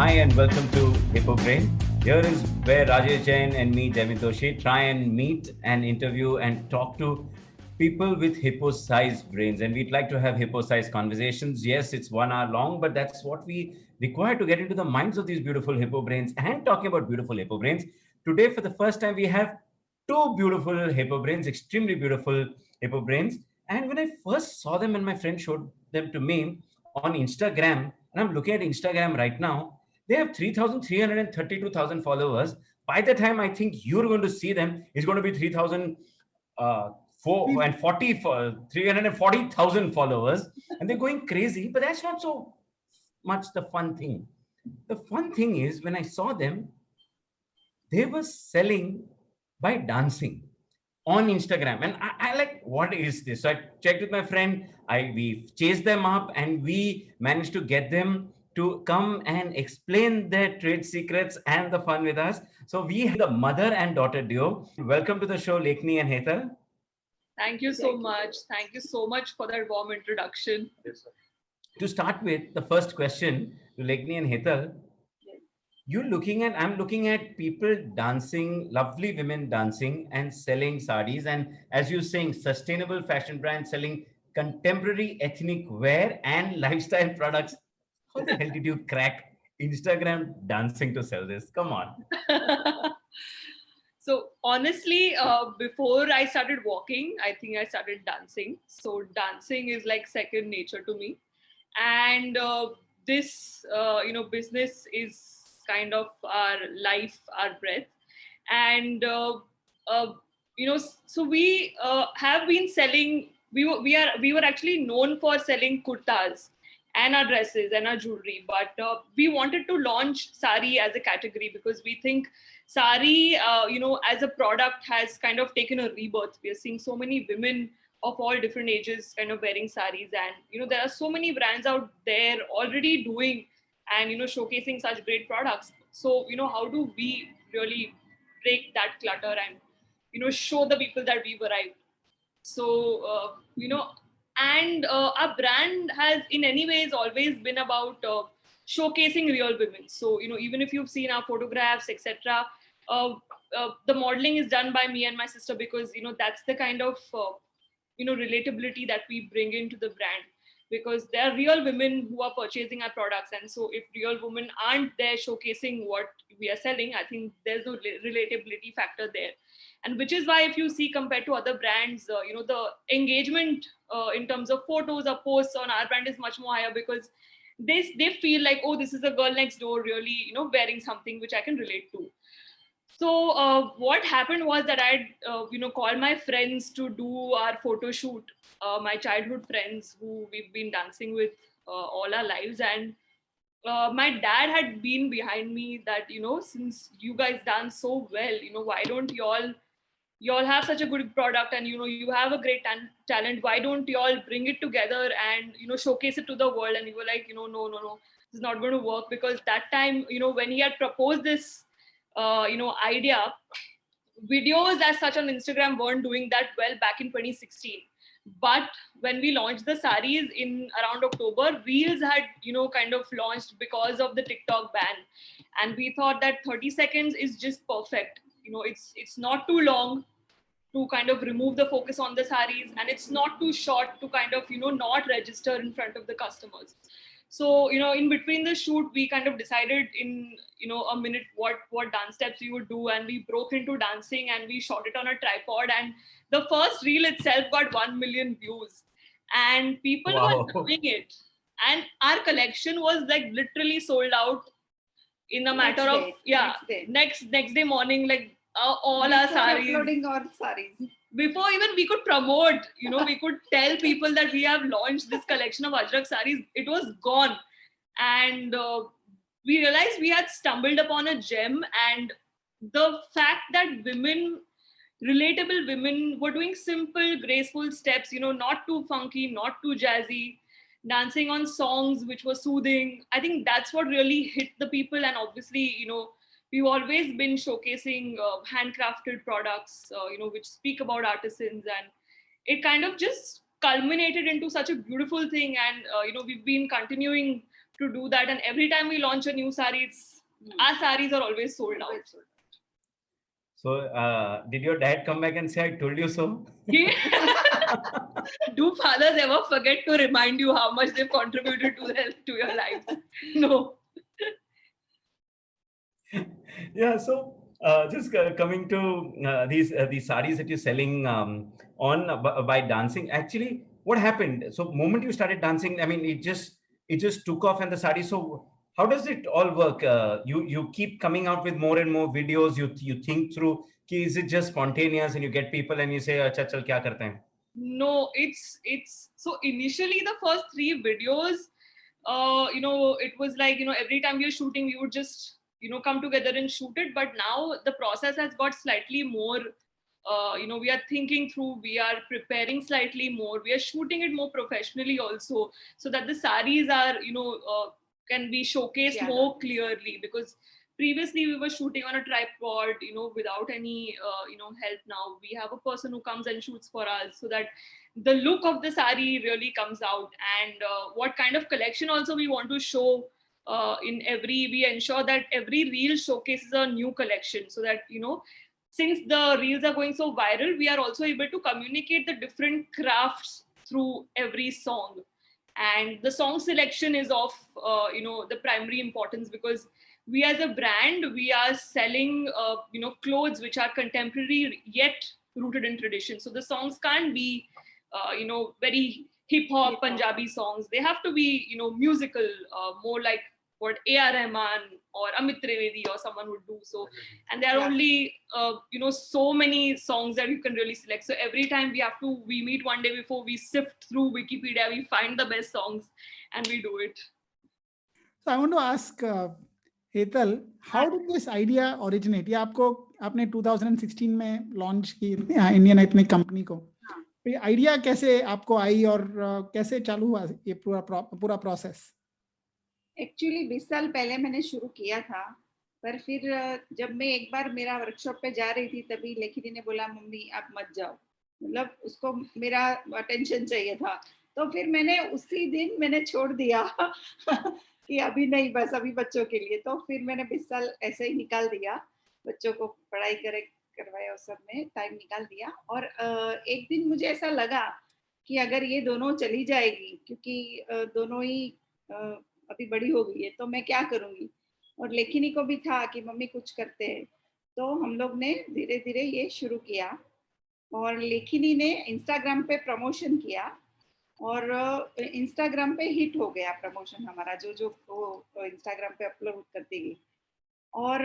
Hi and welcome to Hippo Brain. Here is where Rajesh Jain and me, Devin Doshi, try and meet and interview and talk to people with hippo-sized brains. And we'd like to have hippo-sized conversations. Yes, it's 1 hour long, but that's what we require to get into the minds of these beautiful hippo brains. And talking about beautiful hippo brains, today for the first time we have two beautiful hippo brains, extremely beautiful hippo brains. And when I first saw them and my friend showed them to me on Instagram, and I'm looking at Instagram right now, they have 3,332,000 followers. By the time I think you're going to see them, it's going to be 3,000 4 and 40 for 340,000 followers, and they're going crazy. But that's not so much the fun thing. The fun thing is when I saw them, they were selling by dancing on Instagram. And I like, what is this? So I checked with my friend. We chased them up and we managed to get them to come and explain their trade secrets and the fun with us. So we have the mother and daughter duo. Welcome to the show, Lekni and Hetal. Thank you so much. Thank you so much for that warm introduction. Yes, sir. To start with, the first question to Lekni and Hetal, I'm looking at people dancing, lovely women dancing and selling sarees. And as you're saying, sustainable fashion brands selling contemporary ethnic wear and lifestyle products. How the hell did you crack Instagram dancing to sell this? Come on. So honestly, before I started walking, I think I started dancing. So dancing is like second nature to me. And this, business is kind of our life, our breath. And, uh, so we have been selling, we were actually known for selling kurtas and our dresses and our jewelry. But we wanted to launch sari as a category because we think sari, as a product has kind of taken a rebirth. We are seeing so many women of all different ages kind of wearing saris, and there are so many brands out there already doing and showcasing such great products. So how do we really break that clutter and show the people that we've arrived? So and our brand has in any ways always been about showcasing real women. So even if you've seen our photographs, etc., uh, the modeling is done by me and my sister because that's the kind of relatability that we bring into the brand, because there are real women who are purchasing our products. And so if real women aren't there showcasing what we are selling, I think there's no relatability factor there. And which is why if you see compared to other brands, the engagement in terms of photos or posts on our brand is much more higher, because they feel like, oh, this is a girl next door really wearing something which I can relate to. So what happened was that I'd called my friends to do our photo shoot, my childhood friends who we've been dancing with all our lives. And my dad had been behind me that since you guys dance so well, why don't y'all have such a good product, and you have a great talent, why don't y'all bring it together and showcase it to the world? And we were like, no, this is not going to work, because that time when he had proposed this idea, videos as such on Instagram weren't doing that well back in 2016. But when we launched the saris in around October, reels had kind of launched because of the TikTok ban. And we thought that 30 seconds is just perfect. It's not too long to kind of remove the focus on the saris, and it's not too short to kind of not register in front of the customers. So in between the shoot, we kind of decided in a minute what dance steps we would do, and we broke into dancing and we shot it on a tripod, and the first reel itself got 1 million views, and people Wow. were loving it. And our collection was like literally sold out in a matter of next day morning, like all our saris, uploading our saris. Before even we could promote, we could tell people that we have launched this collection of Ajrak saris, it was gone. And we realized we had stumbled upon a gem. And the fact that relatable women were doing simple, graceful steps, not too funky, not too jazzy, dancing on songs which were soothing. I think that's what really hit the people. And obviously, we've always been showcasing handcrafted products, which speak about artisans, and it kind of just culminated into such a beautiful thing. And we've been continuing to do that. And every time we launch a new sari, our saris are always sold out. So, did your dad come back and say, "I told you so"? Do fathers ever forget to remind you how much they've contributed to your lives? No. Yeah. So, just coming to these saris that you're selling by dancing. Actually, what happened? So, moment you started dancing, I mean, it just took off, and the sari. So, how does it all work? You keep coming out with more and more videos. You think through. Ki, is it just spontaneous, and you get people and you say, "Acha, chal, kya karte hain?" No, it's so initially the first 3 videos, it was like, every time we were shooting, we would just, come together and shoot it. But now the process has got slightly more, we are thinking through, we are preparing slightly more, we are shooting it more professionally also, so that the saris are, can be showcased more clearly. Because previously we were shooting on a tripod, without any, help. Now we have a person who comes and shoots for us, so that the look of the sari really comes out. And what kind of collection also we want to show, we ensure that every reel showcases a new collection, so that, since the reels are going so viral, we are also able to communicate the different crafts through every song. And the song selection is of, the primary importance, because we as a brand, we are selling, clothes which are contemporary yet rooted in tradition. So the songs can't be, very hip hop Punjabi songs. They have to be, musical, more like what A.R. Rahman or Amit Trivedi or someone would do. So, and there are only, so many songs that you can really select. So every time we meet one day before, we sift through Wikipedia, we find the best songs and we do it. So I want to ask, Hetal, how did this idea originate? ये आपने 2016 में launch की Indian Ethnic Company को. ये idea कैसे आपको आई और कैसे चालू हुआ ये पूरा process? Actually 20 साल पहले मैंने शुरू किया था, पर फिर जब मैं एक बार मेरा वर्कशॉप पे जा रही थी, तभी लेखिनी ने बोला, मम्मी आप मत जाओ, मतलब उसको मेरा अटेंशन चाहिए था. तो फिर मैंने उसी दिन मैंने छोड़ दिया कि अभी नहीं, बस अभी बच्चों के लिए. तो फिर मैंने 20 साल ऐसे ही निकाल दिया, बच्चों को पढ़ाई करवाया, उस सब में टाइम निकाल दिया. और एक दिन मुझे ऐसा लगा कि अगर ये दोनों चली जाएगी, क्योंकि दोनों ही अभी बड़ी हो गई है, तो मैं क्या करूँगी. और लेखिनी को भी था कि मम्मी कुछ करते हैं. तो हम लोग ने धीरे धीरे ये शुरू किया, और लेखिनी ने इंस्टाग्राम पे प्रमोशन किया, और इंस्टाग्राम पे हिट हो गया प्रमोशन हमारा, जो वो इंस्टाग्राम पे अपलोड करती गई. और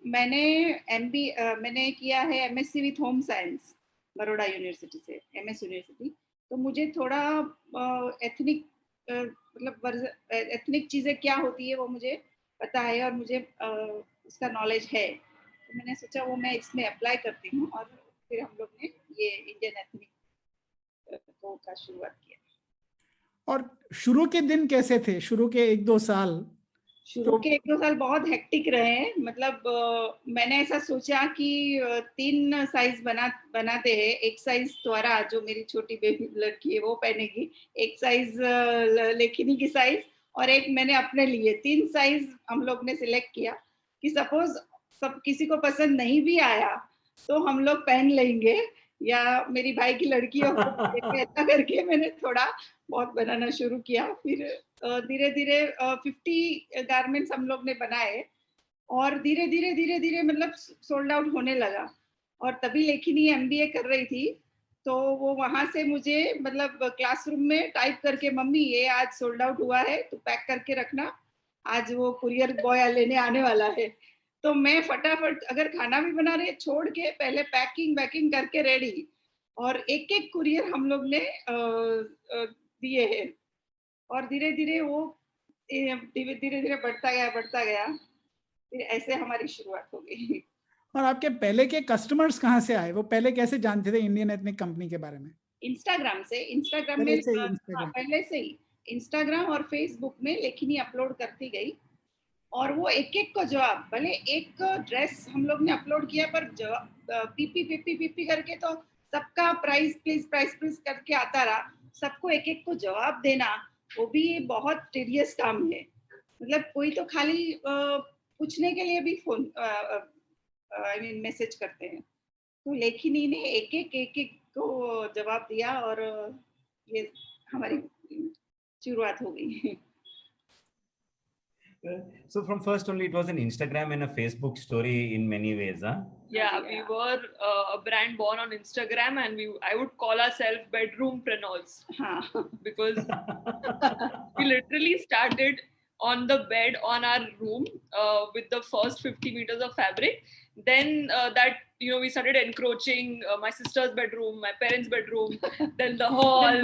मैंने किया है MSc with home science Baroda university से, MS यूनिवर्सिटी. तो मुझे थोड़ा एथनिक, मतलब एथनिक चीज़ें क्या होती है वो मुझे पता है, और मुझे उसका नॉलेज है. तो मैंने सोचा वो मैं इसमें अप्लाई करती हूँ, और फिर हम लोग ने ये इंडियन एथनिक का शुरुआत किया. और शुरू के दिन कैसे थे? शुरू के 1-2 साल? शुरू के 1-2 साल बहुत हेक्टिक रहे. मतलब मैंने ऐसा सोचा कि 3 साइज बनाते हैं. एक साइज त्वरा, जो मेरी छोटी बेबी लड़की है, वो पहनेगी. एक साइज लेखिनी की साइज, और एक मैंने अपने लिए. 3 साइज हम लोग ने सिलेक्ट किया कि सपोज किसी को पसंद नहीं भी आया तो हम लोग पहन लेंगे, या मेरी भाई की लड़की हो. ऐसा करके मैंने थोड़ा बहुत बनाना शुरू किया. फिर धीरे धीरे 50 गारमेंट्स हम लोग ने बनाए, और धीरे धीरे मतलब सोल्ड आउट होने लगा. और तभी लेखिनी MBA कर रही थी, तो वो वहां से मुझे, मतलब क्लासरूम में टाइप करके, मम्मी ये आज सोल्ड आउट हुआ है, तो पैक करके रखना, आज वो कुरियर बॉय लेने आने वाला है. तो मैं फटाफट, अगर खाना भी बना रहे, छोड़ के पहले पैकिंग करके रेडी, और एक एक कुरियर हम लोग ने दिए हैं. और धीरे धीरे वो धीरे बढ़ता गया. फिर ऐसे हमारी शुरुआत हो गई. और आपके पहले के कस्टमर्स कहाँ से आए? वो पहले कैसे जानते थे इंडियन एथनिक कंपनी के बारे में? इंस्टाग्राम से. इंस्टाग्राम में पहले से ही इंस्टाग्राम और फेसबुक में लेखिनी अपलोड करती गई, और वो एक एक को जवाब, भले एक ड्रेस हम लोग ने अपलोड किया, पर पीपी करके तो सबका प्राइस प्लीज करके आता रहा. सबको एक एक को जवाब देना, वो भी बहुत टीडियस काम है. मतलब कोई तो खाली पूछने के लिए भी फोन आई मीन मैसेज करते हैं, तो लेखिनी ने एक को जवाब दिया और ये हमारी शुरुआत हो गई। So from first only it was an Instagram and a Facebook story in many ways, huh? Yeah, we were a brand born on Instagram, and I would call ourselves bedroompreneurs because we literally started on the bed on our room with the first 50 meters of fabric. Then we started encroaching my sister's bedroom, my parents' bedroom, then the hall, then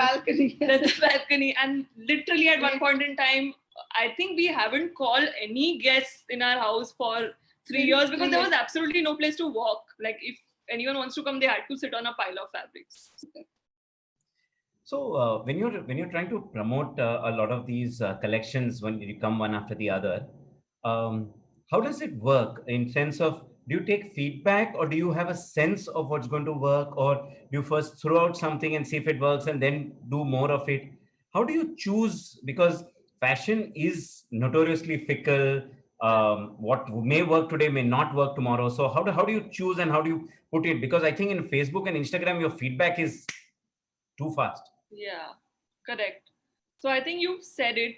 the balcony, and literally at one point in time, I think we haven't called any guests in our house for 3 years because there was absolutely no place to walk. Like if anyone wants to come, they had to sit on a pile of fabrics. So when you're trying to promote a lot of these collections, when you come one after the other, how does it work in sense of, do you take feedback or do you have a sense of what's going to work, or do you first throw out something and see if it works and then do more of it? How do you choose? Because fashion is notoriously fickle. What may work today may not work tomorrow. So how do you choose and how do you put it? Because I think in Facebook and Instagram, your feedback is too fast. Yeah, correct. So I think you've said it.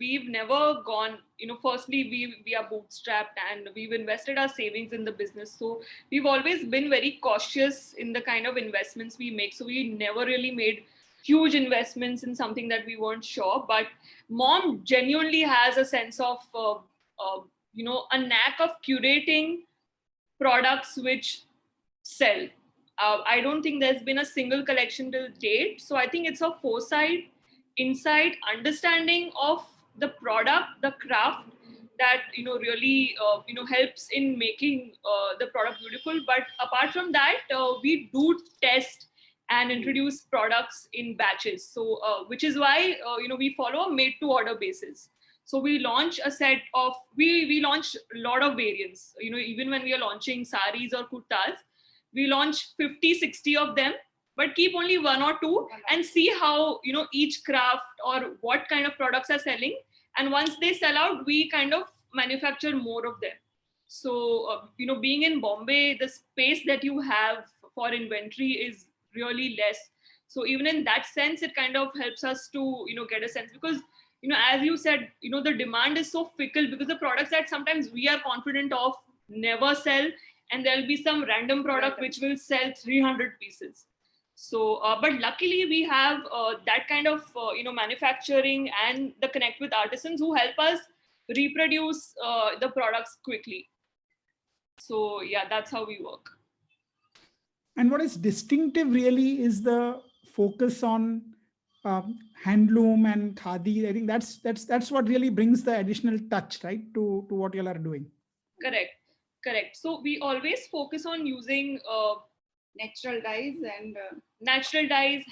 We've never gone, firstly, we are bootstrapped and we've invested our savings in the business. So we've always been very cautious in the kind of investments we make. So we never really made huge investments in something that we weren't sure. But mom genuinely has a sense of, a knack of curating products which sell. I don't think there's been a single collection till date. So I think it's a foresight, insight, understanding of the product, the craft that really helps in making the product beautiful. But apart from that, we do test and introduce products in batches. So which is why we follow a made to order basis. So we launch a set of we launch a lot of variants. Even when we are launching saris or kurtas, we launch 50-60 of them, but keep only one or two and see how each craft or what kind of products are selling. And once they sell out, we kind of manufacture more of them. So being in Bombay, the space that you have for inventory is really less. So even in that sense, it kind of helps us to get a sense, because as you said, the demand is so fickle, because the products that sometimes we are confident of never sell, and there'll be some random product which will sell 300 pieces. So, but luckily we have that kind of manufacturing and the connect with artisans who help us reproduce the products quickly. So yeah, that's how we work. And what is distinctive really is the focus on handloom and khadi. I think that's what really brings the additional touch, right, to what you all are doing. Correct. So we always focus on using natural dyes,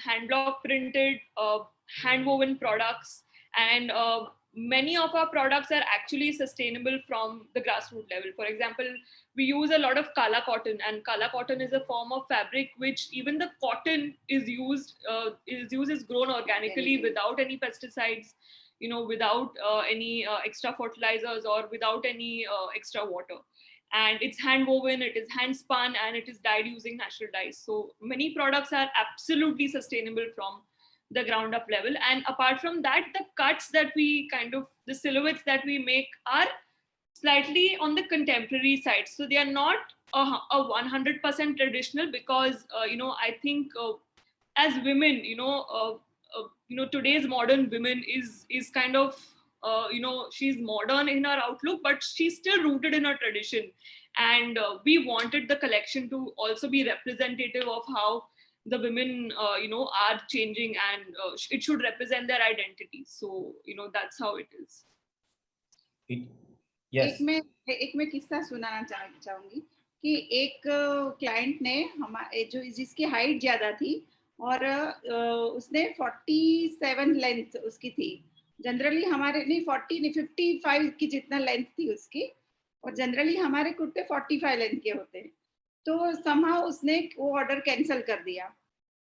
hand block printed, hand woven products, and many of our products are actually sustainable from the grassroots level. For example, we use a lot of kala cotton, and kala cotton is a form of fabric which even the cotton is grown organically without any pesticides, without any extra fertilizers or without any extra water. And it's hand woven, it is hand spun, and it is dyed using natural dyes. So many products are absolutely sustainable from the ground up level. And apart from that, the cuts that the silhouettes that we make are slightly on the contemporary side. So they are not a 100% traditional, because I think as women, today's modern women is kind of she's modern in her outlook, but she's still rooted in her tradition. And we wanted the collection to also be representative of how the women are changing, and it should represent their identity. So that's how it is. Yes. एक मैं किस्सा सुनाना चाहूंगी कि एक client ने जिसकी height ज्यादा थी और उसने 47 लेंथ उसकी थी। जनरली हमारे नहीं 40 नहीं 55 की जितना लेंथ थी उसकी, और जनरली हमारे कुर्ते 45 लेंथ के होते हैं। तो समहाउ उसने वो ऑर्डर कैंसिल कर दिया।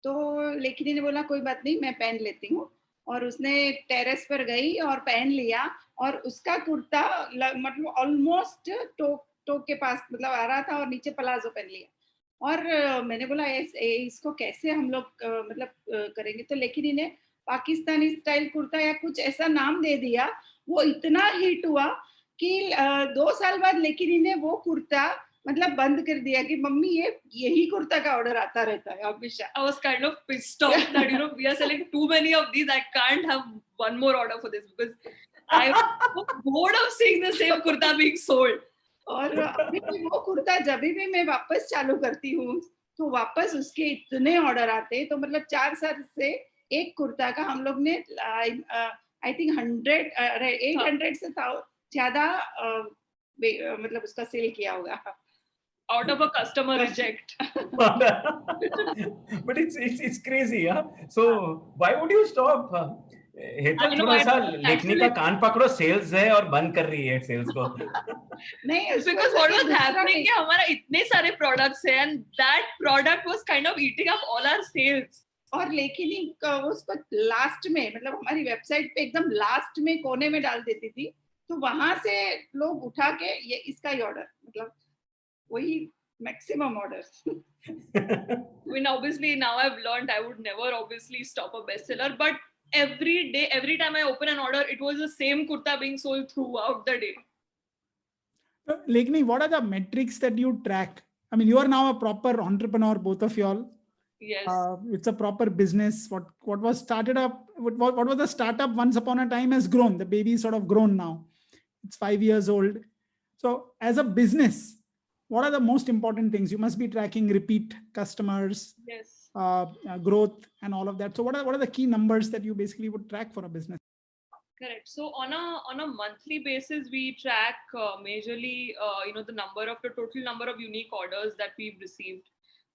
तो लेकिन ने बोला कोई बात नहीं, मैं पहन लेती हूँ। और उसने टेरेस पर गई और पहन लिया और उसका कुर्ता मतलब ऑलमोस्ट टोक के पास मतलब आ रहा था और नीचे प्लाजो पहन लिया। और मैंने बोला इसको कैसे हम लोग मतलब करेंगे, तो लेकिन इन्हें पाकिस्तानी स्टाइल कुर्ता या कुछ ऐसा नाम दे दिया। वो इतना हिट हुआ कि 2 साल बाद लेकिन इन्हें वो कुर्ता मतलब बंद कर दिया कि मम्मी यही कुर्ता का ऑर्डर आता रहता है हमेशा। I was kind of pissed off that we are selling too many of these. I can't have one more order for this because I'm so bored of seeing the same kurta being sold. और अभी भी वो कुर्ता जब भी मैं वापस चालू करती हूँ तो वापस उसके इतने ऑर्डर आते, तो मतलब 4 साल से एक कुर्ता का हम लोग ने आई थिंक 800 से ज्यादा मतलब उसका सेल किया होगा out of a customer reject. But it's crazy, huh? So why would you stop? Hetal थोड़ा सा लेखनी का कान पकड़ो, सेल्स है और बंद कर रही है सेल्स को। नहीं, because what was happening कि हमारा इतने सारे products है and that product was kind of eating up all our sales. और लेकिन उसको लास्ट में मतलब हमारी वेबसाइट पे एकदम लास्ट में कोने में डाल देती थी, तो वहां से लोग उठा के ये इसका ही ऑर्डर, मतलब वही maximum orders. I mean, obviously now I've learned I would never obviously stop a bestseller, but every day, every time I open an order, it was the same kurta being sold throughout the day. Lekni, what are the metrics that you track? I mean, you are now a proper entrepreneur, both of you all. Yes. It's a proper business. What was started up, what was the startup once upon a time has grown. The baby is sort of grown now. It's 5 years old. So as a business, what are the most important things? You must be tracking repeat customers, yes, growth and all of that. So what are the key numbers that you basically would track for a business? Correct. So on a monthly basis, we track majorly, the total number of unique orders that we've received,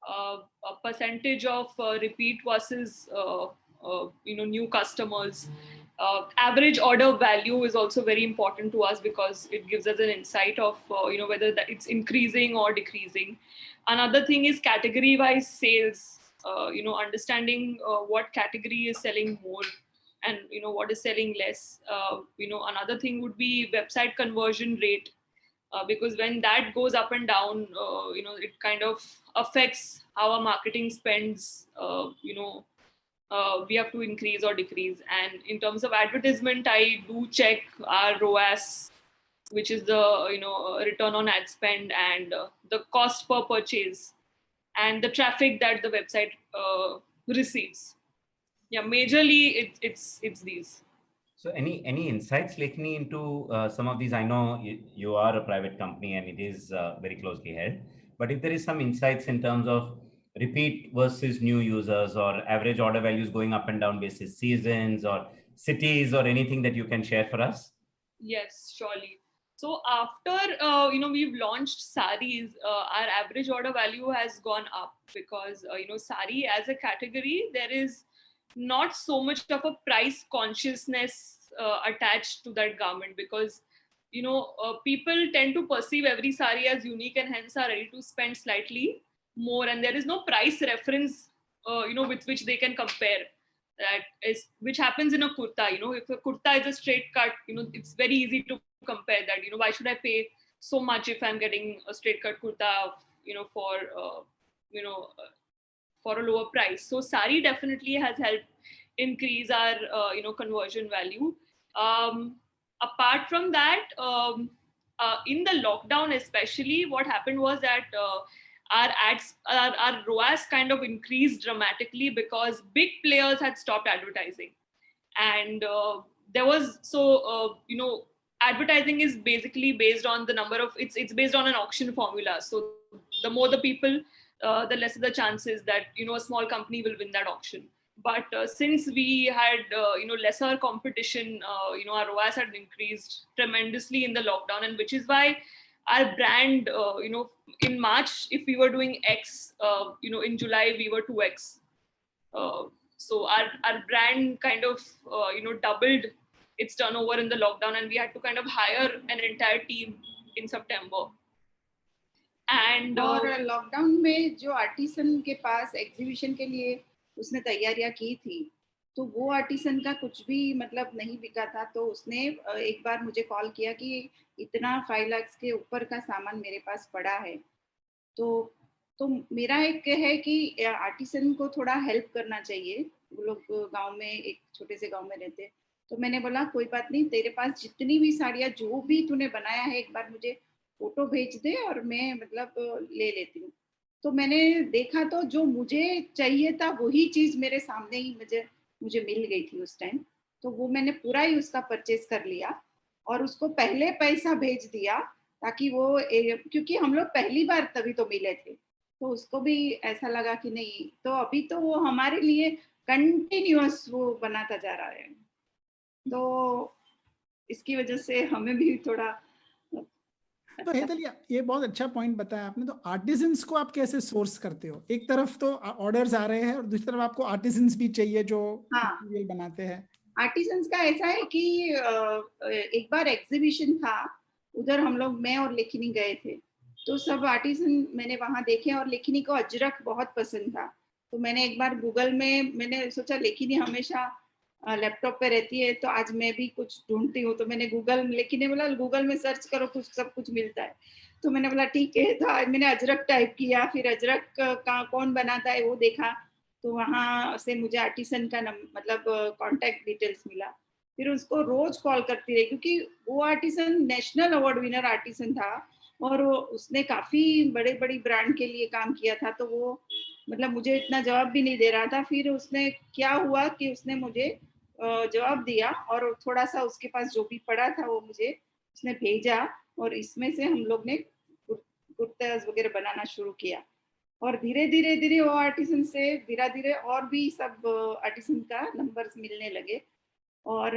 a percentage of repeat versus new customers. Average order value is also very important to us because it gives us an insight of whether that it's increasing or decreasing. Another thing is category-wise sales. Understanding what category is selling more and what is selling less. Another thing would be website conversion rate, because when that goes up and down, it kind of affects how our marketing spends. We have to increase or decrease. And in terms of advertisement, I do check our ROAS, which is the return on ad spend, and the cost per purchase, and the traffic that the website receives. Yeah, majorly it's these. So any insights, Lekni, into some of these? I know you are a private company and it is very closely held, but if there is some insights in terms of repeat versus new users or average order values going up and down basis, seasons or cities or anything that you can share for us? Yes, surely. So after we've launched saris, our average order value has gone up because sari as a category, there is not so much of a price consciousness attached to that garment, because people tend to perceive every sari as unique and hence are ready to spend slightly more, and there is no price reference with which they can compare. That is which happens in a kurta. If a kurta is a straight cut, it's very easy to compare that. Why should I pay so much if I'm getting a straight cut kurta for a lower price? So sari definitely has helped increase our conversion value. Apart from that, in the lockdown especially, what happened was that our ROAS kind of increased dramatically because big players had stopped advertising, and there was advertising is basically based on the number of it's based on an auction formula. So the more the people, the lesser the chances that a small company will win that auction. But since we had lesser competition, our ROAS had increased tremendously in the lockdown, and which is why our brand, in March, if we were doing X, in July we were 2X. So our brand kind of doubled its turnover in the lockdown, and we had to kind of hire an entire team in September. And और lockdown में जो artisan के पास exhibition के लिए उसने तैयारियां की थी, तो वो आर्टिसन का कुछ भी मतलब नहीं बिका था, तो उसने एक बार मुझे कॉल किया कि इतना 5 लाख के ऊपर का सामान मेरे पास पड़ा है। तो तो मेरा एक है कि आर्टिसन को थोड़ा हेल्प करना चाहिए। वो लोग गांव में, एक छोटे से गांव में रहते हैं। तो मैंने बोला कोई बात नहीं, तेरे पास जितनी भी साड़ियाँ जो भी तूने बनाया है एक बार मुझे फोटो भेज दे और मैं मतलब ले लेती हूँ। तो मैंने देखा तो जो मुझे चाहिए था वही चीज मेरे सामने ही मुझे मिल गई थी उस टाइम। तो वो मैंने पूरा ही उसका परचेज कर लिया और उसको पहले पैसा भेज दिया, ताकि वो क्योंकि हम लोग पहली बार तभी तो मिले थे, तो उसको भी ऐसा लगा कि नहीं। तो अभी तो वो हमारे लिए कंटिन्यूअस वो बनाता जा रहा है। तो इसकी वजह से हमें भी थोड़ा तो हेतल, ये बहुत अच्छा पॉइंट बताया आपने। तो आर्टिजन्स को आप कैसे सोर्स करते हो? एक तरफ तो ऑर्डर्स आ रहे हैं और दूसरी तरफ आपको आर्टिजन्स भी चाहिए जो हाँ, मटेरियल बनाते हैं। आर्टिसंस का ऐसा है कि एक बार एग्जीबिशन था, उधर हम लोग, मैं और लेखिनी गए थे। तो सब आर्टिसन मैंने वहां देखे और लेखिनी को अजरक बहुत पसंद था। तो मैंने एक बार गूगल में, मैंने सोचा लेखिनी हमेशा लैपटॉप पे रहती है तो आज मैं भी कुछ ढूंढती हूँ। तो मैंने लेखिनी बोला गूगल में सर्च करो, कुछ सब कुछ मिलता है। तो मैंने बोला ठीक है। तो आज मैंने अजरक टाइप किया, फिर अजरक का कौन बनाता है वो देखा। तो वहां से मुझे आर्टिसन का मतलब कांटेक्ट डिटेल्स मिला। फिर उसको रोज कॉल करती रही, क्योंकि वो artisan national award winner artisan था और उसने काफी बड़े बड़ी ब्रांड के लिए काम किया था। तो वो मतलब मुझे इतना जवाब भी नहीं दे रहा था। फिर उसने क्या हुआ कि उसने मुझे जवाब दिया और थोड़ा सा उसके पास जो भी पड़ा था वो मुझे उसने भेजा, और इसमें से हम लोग ने कुर्ते वगैरह बनाना शुरू किया। और धीरे धीरे धीरे वो आर्टिसन से धीरे धीरे और भी सब आर्टिसन का नंबर्स मिलने लगे। और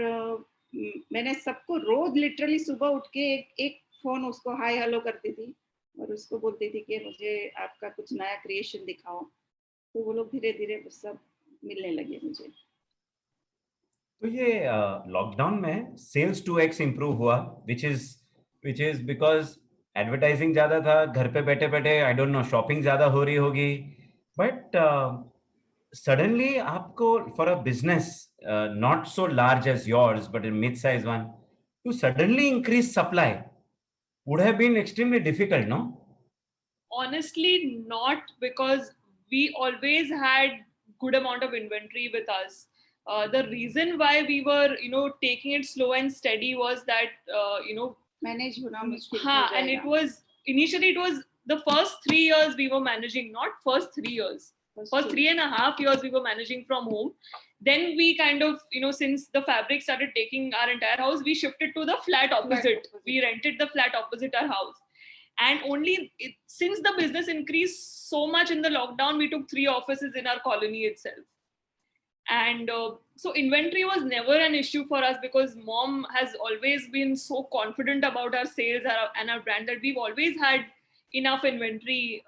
मैंने सबको रोज लिटरली सुबह उठ के एक फोन उसको हाय हेलो करती थी और उसको बोलती थी कि मुझे आपका कुछ नया क्रिएशन दिखाओ। तो वो लोग धीरे धीरे सब मिलने लगे मुझे। तो ये लॉकडाउन में सेल्स 2x इम्प्रूव हुआ, विच इज बिकॉज एडवर्टाइजिंग ज्यादा था, घर पे बैठे बैठे आई डोंट नो शॉपिंग ज्यादा हो रही होगी, बट suddenly आपको for a business not so large as yours but a mid-sized one to suddenly increase supply would have been extremely difficult, no? Honestly, not, because we always had good amount of inventory with us. The reason why we were, taking it slow and steady was that, manage होना मुश्किल हो हाँ, जाएगा। and it was initially, it was the first 3 years we were managing, not first 3 years. First 3.5 years we were managing from home. Then we kind of, since the fabric started taking our entire house, we shifted to the flat opposite. We rented the flat opposite our house. And only since the business increased so much in the lockdown, we took 3 offices in our colony itself. And so inventory was never an issue for us, because mom has always been so confident about our sales and our brand that we've always had enough inventory,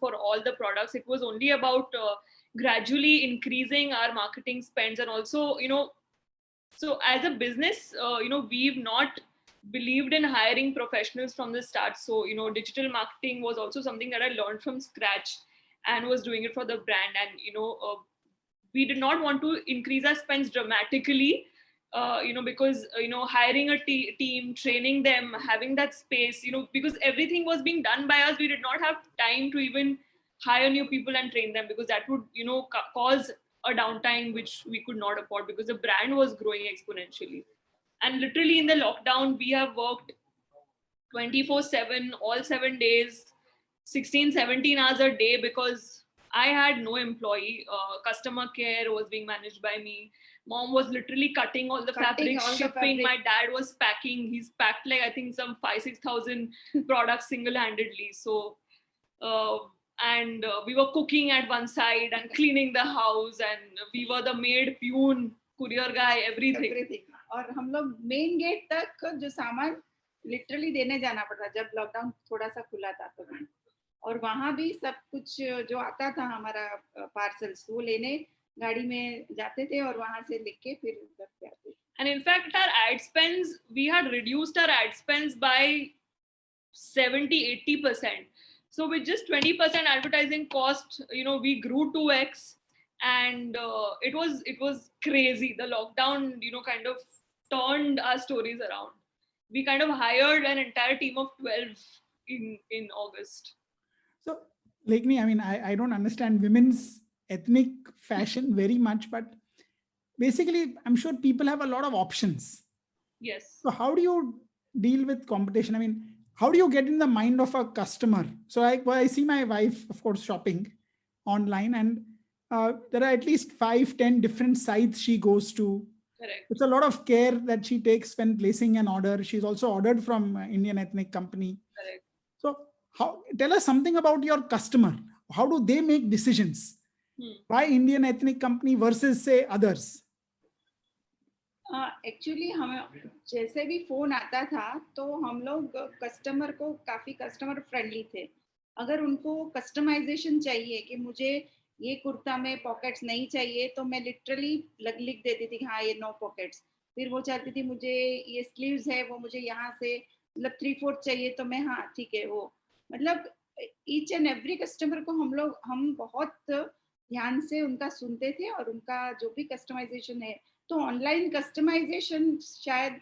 for all the products. It was only about gradually increasing our marketing spends. And also, so as a business, we've not believed in hiring professionals from the start. So, digital marketing was also something that I learned from scratch and was doing it for the brand. And, we did not want to increase our spends dramatically, because, hiring a team, training them, having that space, because everything was being done by us. We did not have time to even hire new people and train them, because that would, cause a downtime which we could not afford, because the brand was growing exponentially. And literally in the lockdown, we have worked 24/7, all 7 days, 16, 17 hours a day, because I had no employee. Customer care was being managed by me. Mom was literally cutting all the fabric, shipping. My dad was packing. He's packed like, I think, some 5,000-6,000 products single-handedly. So, and we were cooking at one side and cleaning the house, and we were the maid, peon, courier guy, everything. और हम लोग main gate तक जो सामान literally देने जाना पड़ता, जब लॉकडाउन थोड़ा सा खुला था तो। और वहां भी सब कुछ जो आता था हमारा पार्सल्स, वो लेने गाड़ी में जाते थे और वहां से लिख के फिर घर पे आते थे। And in fact, our ad spends, we had reduced our ad spends by 70-80%. So with just 20% advertising cost, we grew 2x. and it was crazy. The lockdown, kind of turned our stories around. We kind of hired an entire team of 12 in August. So, Lakshmi, I mean, I don't understand women's ethnic fashion very much, but basically, I'm sure people have a lot of options. Yes. So, how do you deal with competition? I mean, how do you get in the mind of a customer? So, I see my wife, of course, shopping online, and there are at least 5, 10 different sites she goes to. Correct. It's a lot of care that she takes when placing an order. She's also ordered from Indian ethnic company. Correct. So, tell us something about your customer. How do they make decisions? Why Indian ethnic company versus say others? Actually हम जैसे भी phone आता था तो हम लोग customer को काफी कस्टमर फ्रेंडली थे. अगर उनको कस्टमाइजेशन चाहिए कि मुझे ये कुर्ता में पॉकेट्स नहीं चाहिए तो मैं लिटरली लिख देती थी हाँ ये नो पॉकेट्स. फिर वो चाहती थी मुझे ये स्लीव्स है वो मुझे यहाँ से मतलब 3/4 चाहिए तो मैं हाँ ठीक है वो मतलब ईच एंड एवरी कस्टमर को हम बहुत ध्यान से उनका सुनते थे और उनका जो भी कस्टमाइजेशन है तो ऑनलाइन कस्टमाइजेशन शायद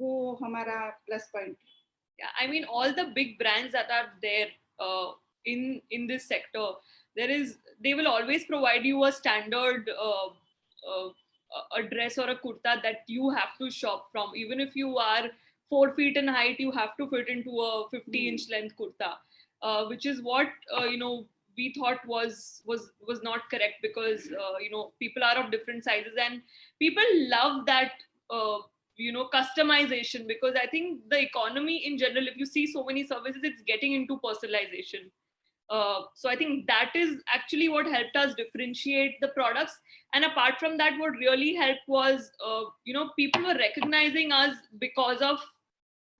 वो हमारा plus point. Yeah, I mean, all the big brands that are there in this sector, they will always provide you a standard a dress or a kurta that you have to shop from. Even if you are 4 feet in height, you have to fit into a 50-inch length kurta, which is what we thought was not correct, because people are of different sizes and people love that customization, because I think the economy in general, if you see so many services, it's getting into personalization. So I think that is actually what helped us differentiate the products. And apart from that, what really helped was people were recognizing us because of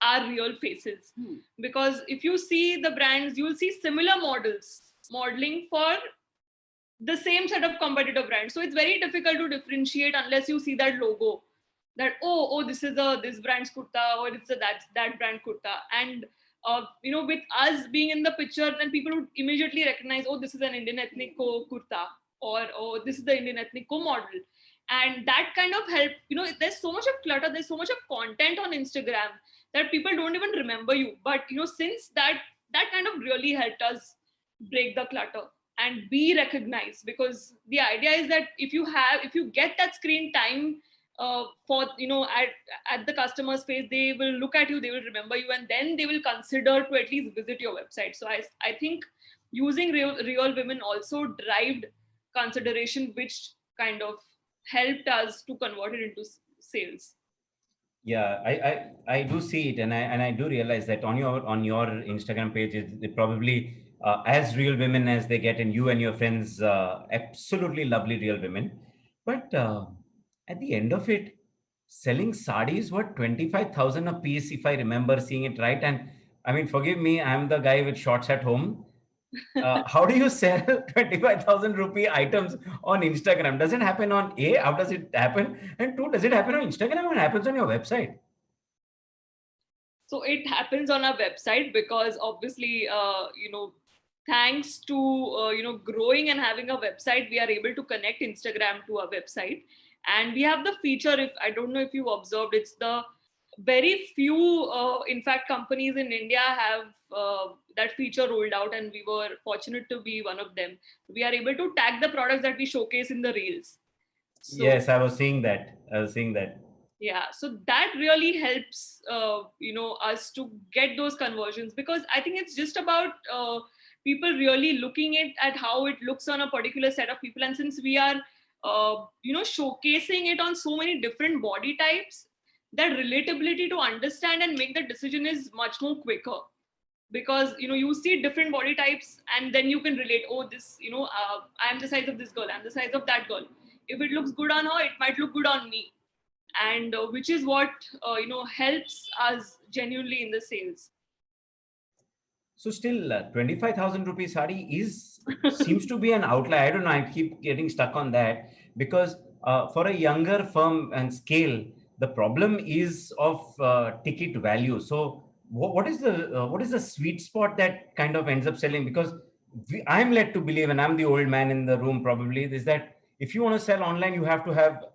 our real faces. Because if you see the brands, you'll see similar modeling for the same set of competitor brands. So it's very difficult to differentiate unless you see that logo, that this is this brand's kurta, or it's that brand kurta. And with us being in the picture, then people would immediately recognize, this is an Indian ethnic kurta, or this is the Indian ethnic model. And that kind of help. There's so much of clutter, there's so much of content on Instagram that people don't even remember you. But since that kind of really helped us break the clutter and be recognized, because the idea is that if you get that screen time for at the customer's face, they will look at you, they will remember you, and then they will consider to at least visit your website. So I think using real women also derived consideration, which kind of helped us to convert it into sales. Yeah, I do see it, and I do realize that on your Instagram page, it probably as real women as they get, and you and your friends, absolutely lovely real women. But at the end of it, selling sarees were 25,000 a piece, if I remember seeing it right. And I mean, forgive me, I'm the guy with shorts at home. How do you sell 25,000 rupee items on Instagram? Does it happen on how does it happen? And two, does it happen on Instagram or it happens on your website? So it happens on our website, because obviously, thanks to growing and having a website, we are able to connect Instagram to our website. And we have the feature, if I don't know if you've observed, it's the very few, in fact, companies in India have that feature rolled out, and we were fortunate to be one of them. We are able to tag the products that we showcase in the reels. So, yes, I was seeing that. Yeah, so that really helps, us to get those conversions, because I think it's just about people really looking at how it looks on a particular set of people. And since we are, showcasing it on so many different body types, that relatability to understand and make the decision is much more quicker, because you see different body types and then you can relate, this I'm the size of this girl, I'm the size of that girl. If it looks good on her, it might look good on me, and which is what helps us genuinely in the sales. So still 25,000 rupees sari seems to be an outlier. I don't know, I keep getting stuck on that, because for a younger firm and scale, the problem is of ticket value. So what is the sweet spot that kind of ends up selling? Because I'm led to believe, and I'm the old man in the room probably, is that if you want to sell online, you have to have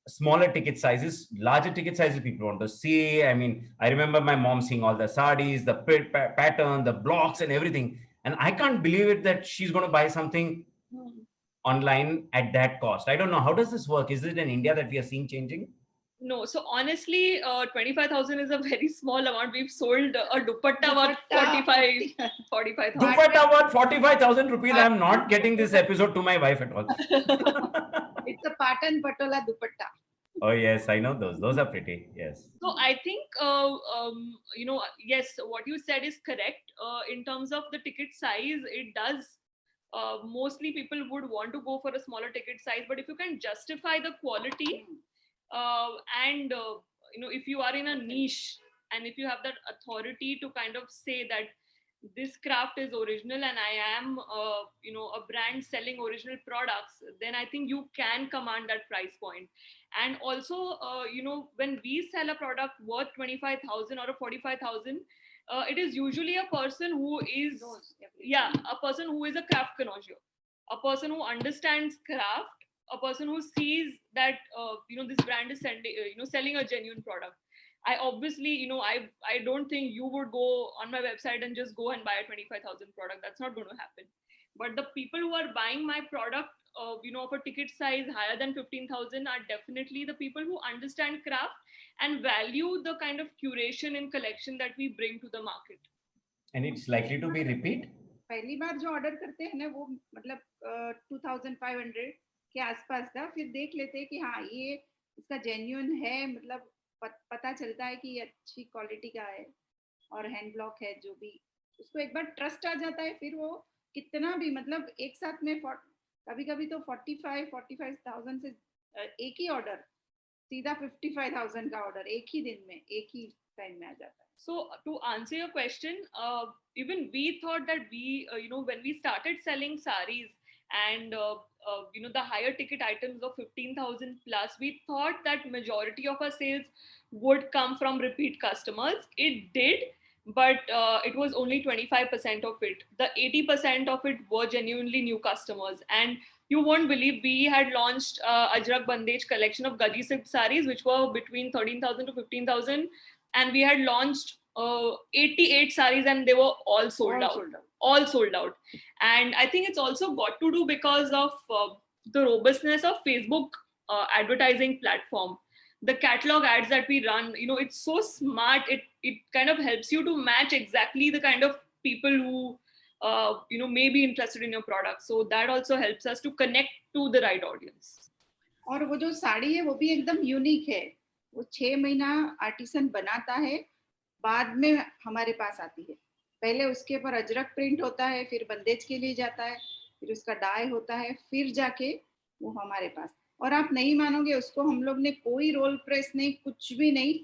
smaller ticket sizes. Larger ticket sizes people want to see. I mean, I remember my mom seeing all the sarees, the pattern, the blocks and everything. And I can't believe it that she's going to buy something online at that cost. I don't know. How does this work? Is it in India that we are seeing changing? No, so honestly, 25,000 is a very small amount. We've sold a dupatta worth 45,000. Dupatta worth 45,000 rupees. I am not getting this episode to my wife at all. It's a Patan Patola dupatta. Oh yes, I know those. Those are pretty. Yes. So I think, yes, what you said is correct. In terms of the ticket size, it does. Mostly people would want to go for a smaller ticket size, but if you can justify the quality, and if you are in a niche, and if you have that authority to kind of say that this craft is original and I am a brand selling original products, then I think you can command that price point. And also when we sell a product worth 25,000 or a 45,000, it is usually a person who is a person who is a craft connoisseur, a person who understands craft, a person who sees that this brand is selling a genuine product. I obviously, I don't think you would go on my website and just go and buy a 25,000 product. That's not going to happen. But the people who are buying my product, of a ticket size higher than 15,000 are definitely the people who understand craft and value the kind of curation and collection that we bring to the market. And it's likely to be repeat? पहली बार जो order करते हैं ना वो मतलब 2,500 के आसपास था, फिर देख लेते हैं कि हाँ ये इसका जेन्युइन है, मतलब पता चलता है कि ये अच्छी क्वालिटी का है और हैंड ब्लॉक है, जो भी उसको एक बार ट्रस्ट आ जाता है, फिर वो कितना भी मतलब एक साथ में कभी कभी तो 45,000 से एक ही ऑर्डर सीधा 55,000 का ऑर्डर एक ही दिन में एक ही टाइम में आ जाता है. So to answer your question, even we thought that we when we started selling saris and the higher ticket items of 15,000 plus, we thought that majority of our sales would come from repeat customers. It did, but it was only 25% of it. The 80% of it were genuinely new customers. And you won't believe, we had launched Ajrak Bandej collection of Gaji silk saris, which were between 13,000 to 15,000. And we had launched 88 saris and they were all sold out. And I think it's also got to do because of the robustness of Facebook advertising platform. The catalog ads that we run, it's so smart. It kind of helps you to match exactly the kind of people who may be interested in your product. So that also helps us to connect to the right audience. और वो जो साड़ी है वो भी एकदम unique है. वो 6 महीना आर्टिसन बनाता है, बाद में हमारे पास आती है. पहले उसके ऊपर अजरक प्रिंट होता है, फिर बंदेज के लिए जाता है, फिर उसका डाई होता है, फिर जाके वो हमारे पास. और आप नहीं मानोगे, उसको हम लोग ने कोई रोल प्रेस नहीं, कुछ भी नहीं,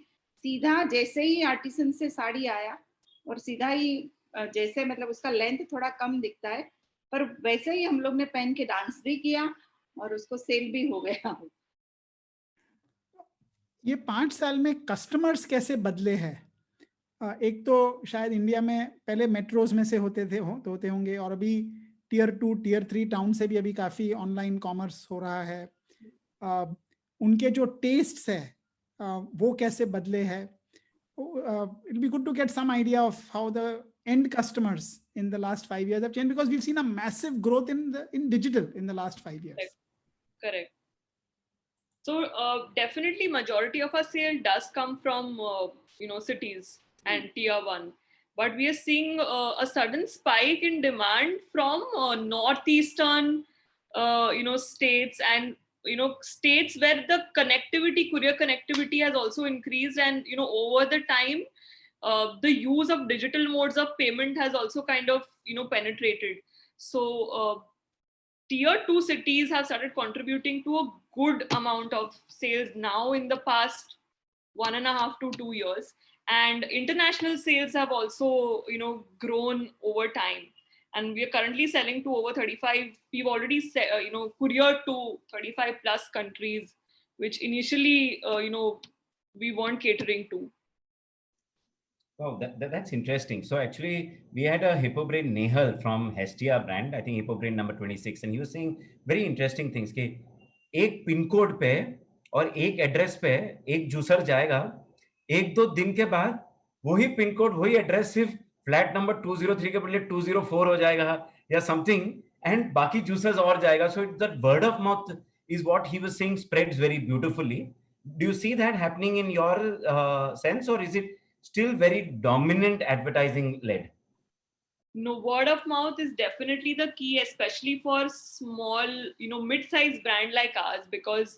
सीधा जैसे ही आर्टिसन से साड़ी आया और सीधा ही जैसे मतलब उसका लेंथ थोड़ा कम दिखता है, पर वैसे ही हम लोग ने पहन के डांस भी किया और उसको सेल भी हो गया. ये 5 साल में कस्टमर्स कैसे बदले हैं? एक तो शायद इंडिया में पहले मेट्रोज में से होते होंगे, और अभी टियर 2 टियर 3 टाउन से भी अभी काफी ऑनलाइन कॉमर्स हो रहा है. उनके जो टेस्ट्स है वो कैसे बदले हैं? It'll be good to get some idea of how the end customers in the last 5 years have changed, because we've seen a massive growth in digital in the last 5 years. Correct. So definitely majority of our sale does come from cities and tier 1, but we are seeing a sudden spike in demand from northeastern states, and states where the courier connectivity has also increased, and over the time the use of digital modes of payment has also kind of penetrated. So tier 2 cities have started contributing to a good amount of sales now in the past 1.5 to 2 years, and international sales have also grown over time, and we are currently selling to over 35. We've already couriered to 35 plus countries, which initially we weren't catering to. Oh, that's interesting. So actually, we had a Hippobrain Nehal from Hestia brand, I think Hippobrain number 26, and he was saying very interesting things. एक pin code पे और एक address पे एक juicer जाएगा, 1-2 दिन के बाद वही पिन कोड वही एड्रेस सिर्फ फ्लैट नंबर 203 के बदले 204 हो जाएगा या समथिंग, एंड बाकी जूसर्स और जाएगा. So that word of mouth is what he was saying spreads very beautifully. Do you see that happening in your sense, or is it still very dominant advertising led? No, word of mouth is definitely the key, especially for small, mid-sized brand like ours, because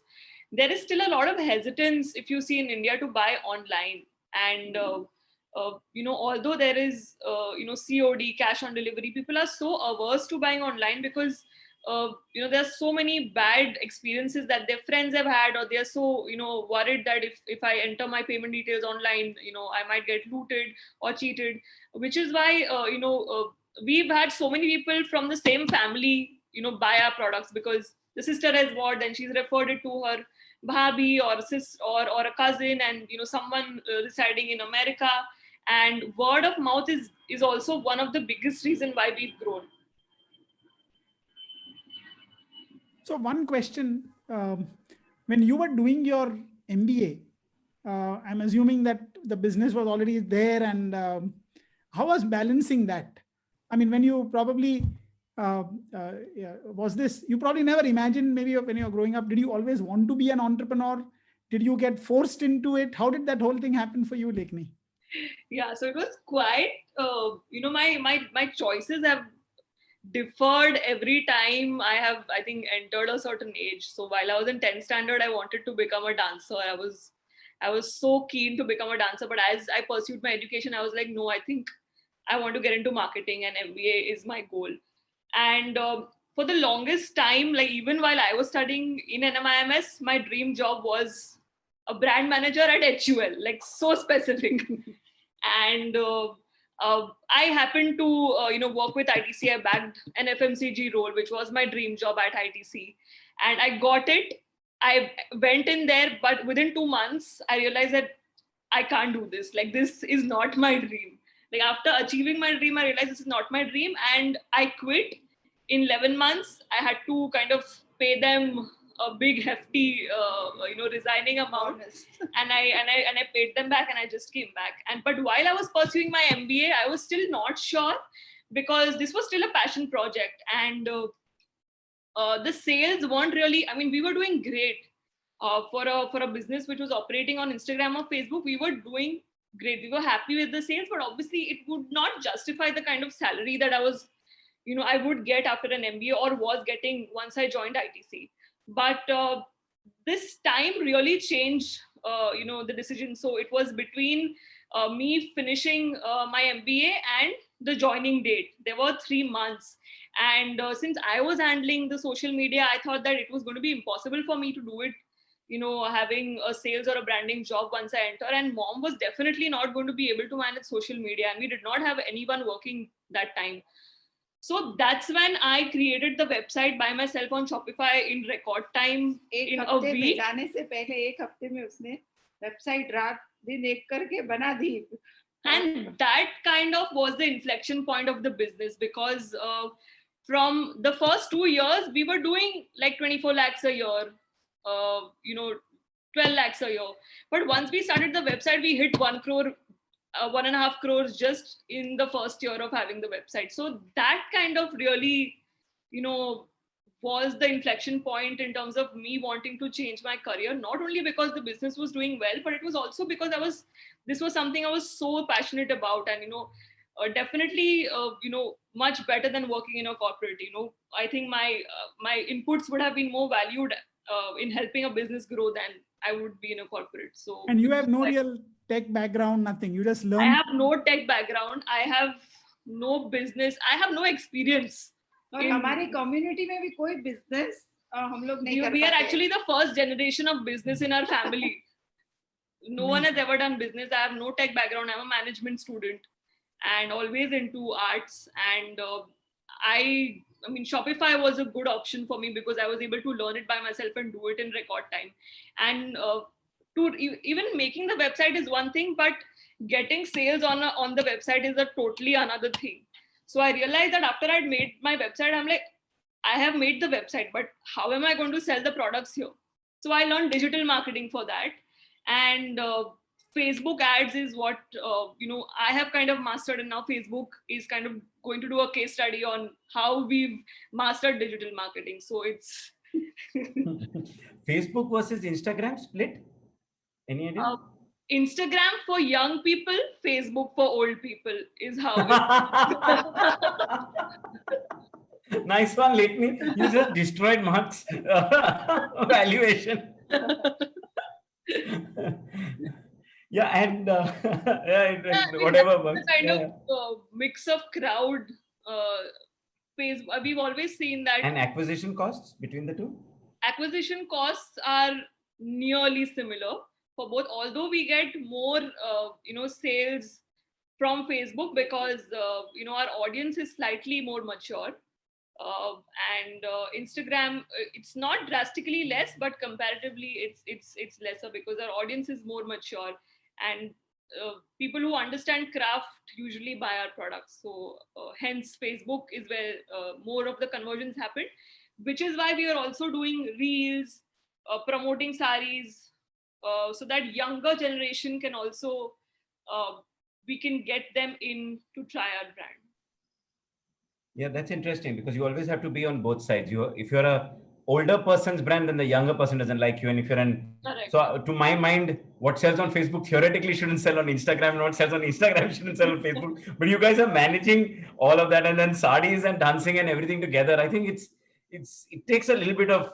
there is still a lot of hesitance, if you see, in India to buy online. And although there is COD, cash on delivery, people are so averse to buying online because there are so many bad experiences that their friends have had, or they are so worried that if I enter my payment details online, I might get looted or cheated, which is why we've had so many people from the same family buy our products, because the sister has bought, then she's referred it to her bhabhi or or a cousin, and someone residing in America. And word of mouth is also one of the biggest reason why we've grown. So one question, when you were doing your MBA, I'm assuming that the business was already there, and how was balancing that? I mean, when you probably, was this, you probably never imagined, maybe when you were growing up, did you always want to be an entrepreneur? Did you get forced into it? How did that whole thing happen for you, Lekhni? Yeah, so it was quite, my choices have differed every time I think entered a certain age. So while I was in 10th standard, I wanted to become a dancer. I was so keen to become a dancer, but as I pursued my education, I was like, no, I think I want to get into marketing, and MBA is my goal. And for the longest time, like even while I was studying in NMIMS, my dream job was a brand manager at HUL, like so specific. And I happened to work with ITC. I bagged an FMCG role, which was my dream job at ITC, and I got it. I went in there, but within 2 months, I realized that I can't do this. Like, this is not my dream. Like, after achieving my dream, I realized this is not my dream, and I quit. In 11 months, I had to kind of pay them a big hefty resigning amount, and I paid them back, and I just came back. But while I was pursuing my MBA, I was still not sure, because this was still a passion project, and the sales weren't really, I mean, we were doing great for a business which was operating on Instagram or Facebook. We were doing great, we were happy with the sales, but obviously it would not justify the kind of salary that I was I would get after an MBA, or was getting once I joined ITC. But this time really changed the decision. So it was between me finishing my MBA and the joining date. There were 3 months, and since I was handling the social media, I thought that it was going to be impossible for me to do it, having a sales or a branding job once I enter. And mom was definitely not going to be able to manage social media, and we did not have anyone working that time. So that's when I created the website by myself on Shopify in record time, in a week. जाने से पहले एक हफ्ते में उसने website रात दिन एक करके बना दी. And that kind of was the inflection point of the business, because from the first 2 years, we were doing like 24 lakhs a year, 12 lakhs a year. But once we started the website, we hit 1 crore, 1.5 crores just in the first year of having the website. So that kind of really, was the inflection point in terms of me wanting to change my career, not only because the business was doing well, but it was also because this was something I was so passionate about, and, definitely, much better than working in a corporate. I think my inputs would have been more valued in helping a business grow than I would be in a corporate. So, and you have no real tech background, nothing. You just learn. I have no tech background. I have no business. I have no experience. और हमारी community में भी कोई business हम लोग नहीं कर पाते. We are actually the first generation of business in our family. No one has ever done business. I have no tech background. I'm a management student and always into arts. And I mean, Shopify was a good option for me because I was able to learn it by myself and do it in record time. And even making the website is one thing, but getting sales on the website is a totally another thing. So I realized that after I'd made my website, I'm like, I have made the website, but how am I going to sell the products here? So I learned digital marketing for that. And Facebook ads is what, I have kind of mastered, and now Facebook is kind of going to do a case study on how we've mastered digital marketing. So it's Facebook versus Instagram split? Any idea? Instagram for young people, Facebook for old people is how Nice one, Lakshmi. You just destroyed Mark's valuation. Yeah, and whatever works. Kind of mix of crowd. We've always seen that. And acquisition costs between the two? Acquisition costs are nearly similar for both, although we get more, sales from Facebook because, our audience is slightly more mature. And Instagram, it's not drastically less, but comparatively it's lesser because our audience is more mature, and people who understand craft usually buy our products. So hence Facebook is where more of the conversions happen, which is why we are also doing reels, promoting saris, so that younger generation can also, we can get them in to try our brand. Yeah, that's interesting because you always have to be on both sides. If you're a older person's brand, then the younger person doesn't like you. And if you're Correct. So to my mind, what sells on Facebook theoretically shouldn't sell on Instagram, and what sells on Instagram shouldn't sell on Facebook. But you guys are managing all of that, and then sarees and dancing and everything together. I think it takes a little bit of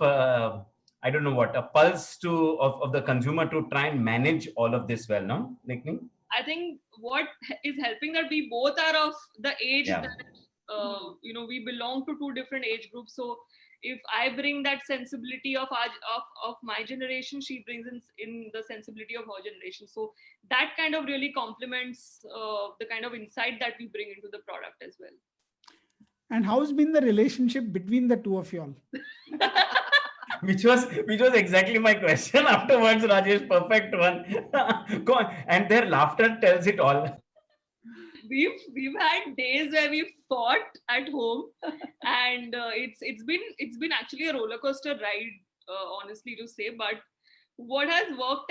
I don't know what, a pulse of the consumer to try and manage all of this well, no, Lakshmi? I think what is helping that we both are of the age that we belong to two different age groups. So if I bring that sensibility of my generation, she brings in the sensibility of her generation. So that kind of really complements the kind of insight that we bring into the product as well. And how's been the relationship between the two of y'all? Which was exactly my question afterwards, Rajesh. Perfect one. Go on. And their laughter tells it all. We've had days where we've fought at home, and it's been actually a roller coaster ride, honestly to say. But what has worked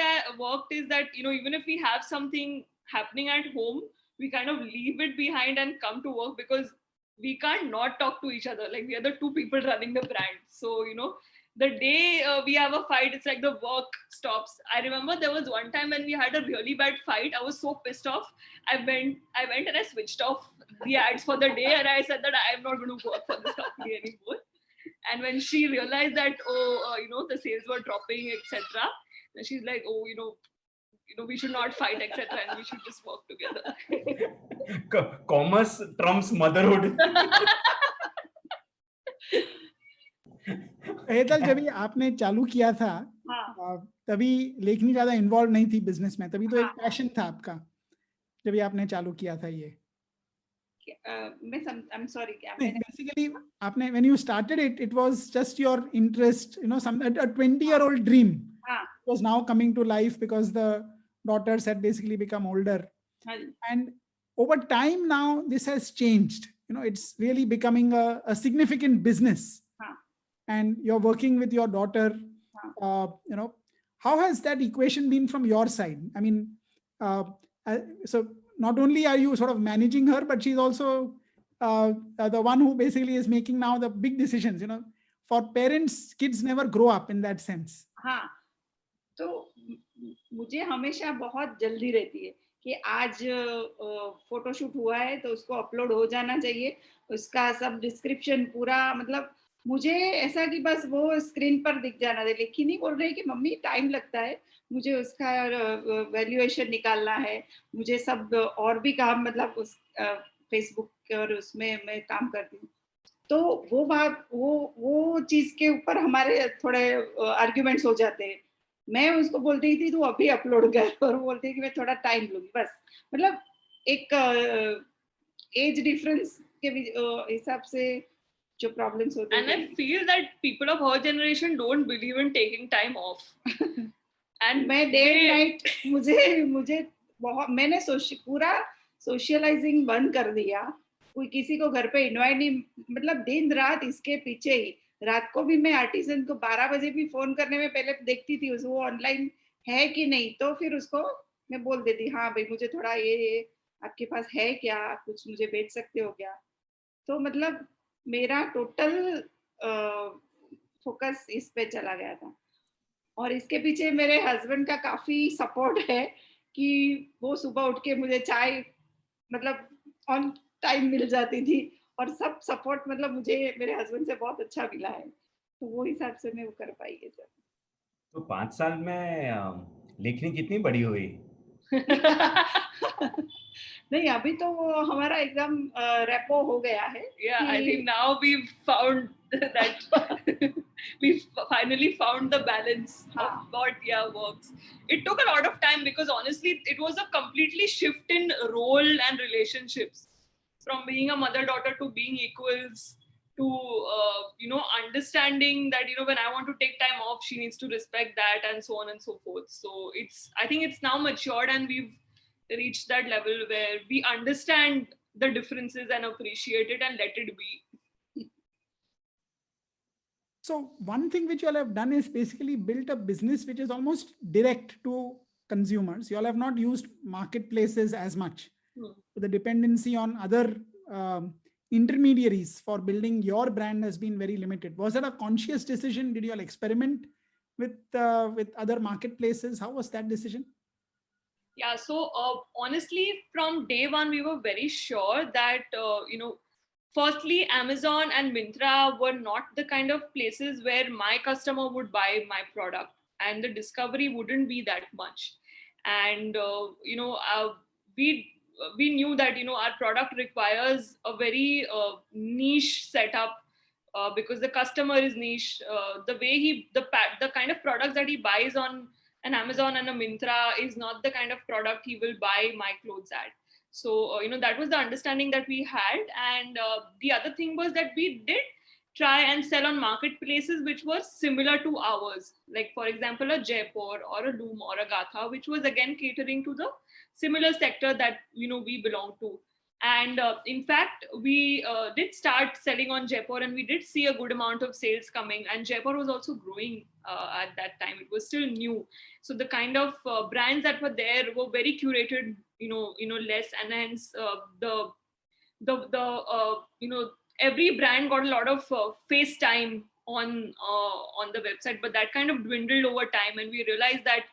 is that, even if we have something happening at home, we kind of leave it behind and come to work, because we can't not talk to each other. Like, we are the two people running the brand. So, the day we have a fight, it's like the work stops. I remember there was one time when we had a really bad fight. I was so pissed off. I went and I switched off the ads for the day, and I said that I'm not going to work for this company anymore. And when she realized that, the sales were dropping, etc., then she's like, we should not fight, etc., and we should just work together. Commerce trumps motherhood. Hetal, जब आपने चालू किया था, तभी लेखनी ज्यादा involve नहीं थी बिजनेस में, तभी तो एक पैशन था आपका जब आपने चालू किया था ये. I'm sorry. Basically, आपने when you started it was just your interest, a 20-year-old dream was now coming to life because the daughters had basically become older. And over time now this has changed. It's really becoming a significant business. And you're working with your daughter. How has that equation been from your side? I mean, so not only are you sort of managing her, but she's also the one who basically is making now the big decisions. For parents, kids never grow up in that sense. हाँ, तो मुझे हमेशा बहुत जल्दी रहती है कि आज फोटोशूट हुआ है तो उसको अपलोड हो जाना चाहिए, उसका सब डिस्क्रिप्शन पूरा, मतलब मुझे ऐसा कि बस वो स्क्रीन पर दिख जाना चाहिए. लेकिन नहीं बोल रहे कि मम्मी टाइम लगता है, मुझे उसका वैल्यूएशन निकालना है, मुझे सब और भी काम, मतलब उस फेसबुक और उसमें मैं काम करती हूँ. तो वो बात वो चीज के ऊपर हमारे थोड़े आर्ग्यूमेंट्स हो जाते हैं. मैं उसको बोलती थी तू अभी अपलोड कर, और वो बोलती है कि मैं थोड़ा टाइम लूंगी. बस मतलब एक एज डिफरेंस के हिसाब से जो प्रॉब्लम्स होते हैं. And I feel that people of her generation don't believe in taking time off. And मैं डे नाइट मुझे बहुत, मैंने पूरा सोशलाइजिंग बंद कर दिया. कोई किसी को घर पे इनवाइट नहीं, मतलब दिन रात इसके पीछे ही। रात को भी मैं आर्टिसन को 12 बजे भी फोन करने में पहले देखती थी वो ऑनलाइन है कि नहीं, तो फिर उसको मैं बोल देती, हाँ भाई मुझे थोड़ा ये आपके पास है क्या, कुछ मुझे बेच सकते हो क्या। तो मतलब मेरा टोटल फोकस इस पे चला गया था। और इसके पीछे मेरे हस्बैंड का काफी सपोर्ट है कि वो सुबह उठ के मुझे चाय मतलब ऑन टाइम मिल जाती थी, और सब सपोर्ट मतलब मुझे मेरे हस्बैंड से बहुत अच्छा मिला है, तो वो हिसाब से मैं वो कर पाई है सर। तो 5 साल में लेखनी कितनी बड़ी हुई? नहीं, अभी तो वो हमारा एकदम रेपो हो गया है। Yeah, I think now we've found that we've finally found the balance of what works. It took a lot of time because honestly, it was a completely shift in role and relationships, from being a mother-daughter to being equals, to understanding that when I want to take time off, she needs to respect that, and so on and so forth. So I think it's now matured, and we've reached that level where we understand the differences and appreciate it and let it be. So one thing which you all have done is basically built a business which is almost direct to consumers. You all have not used marketplaces as much. The dependency on other intermediaries for building your brand has been very limited. Was that a conscious decision? Did you all experiment with other marketplaces? How was that decision? Yeah, so honestly, from day one, we were very sure that, firstly, Amazon and Myntra were not the kind of places where my customer would buy my product, and the discovery wouldn't be that much. And, we knew that, our product requires a very niche setup. Because the customer is niche, the way the kind of products that he buys on an Amazon and a Myntra is not the kind of product he will buy my clothes at. So, that was the understanding that we had. And the other thing was that we did try and sell on marketplaces which were similar to ours. Like, for example, a Jaipur or a Loom or a Gatha, which was again catering to the similar sector that, we belong to. And in fact, we did start selling on Jaipur, and we did see a good amount of sales coming. And Jaipur was also growing at that time. It was still new. So the kind of brands that were there were very curated, less, and hence every brand got a lot of face time on the website, but that kind of dwindled over time, and we realized that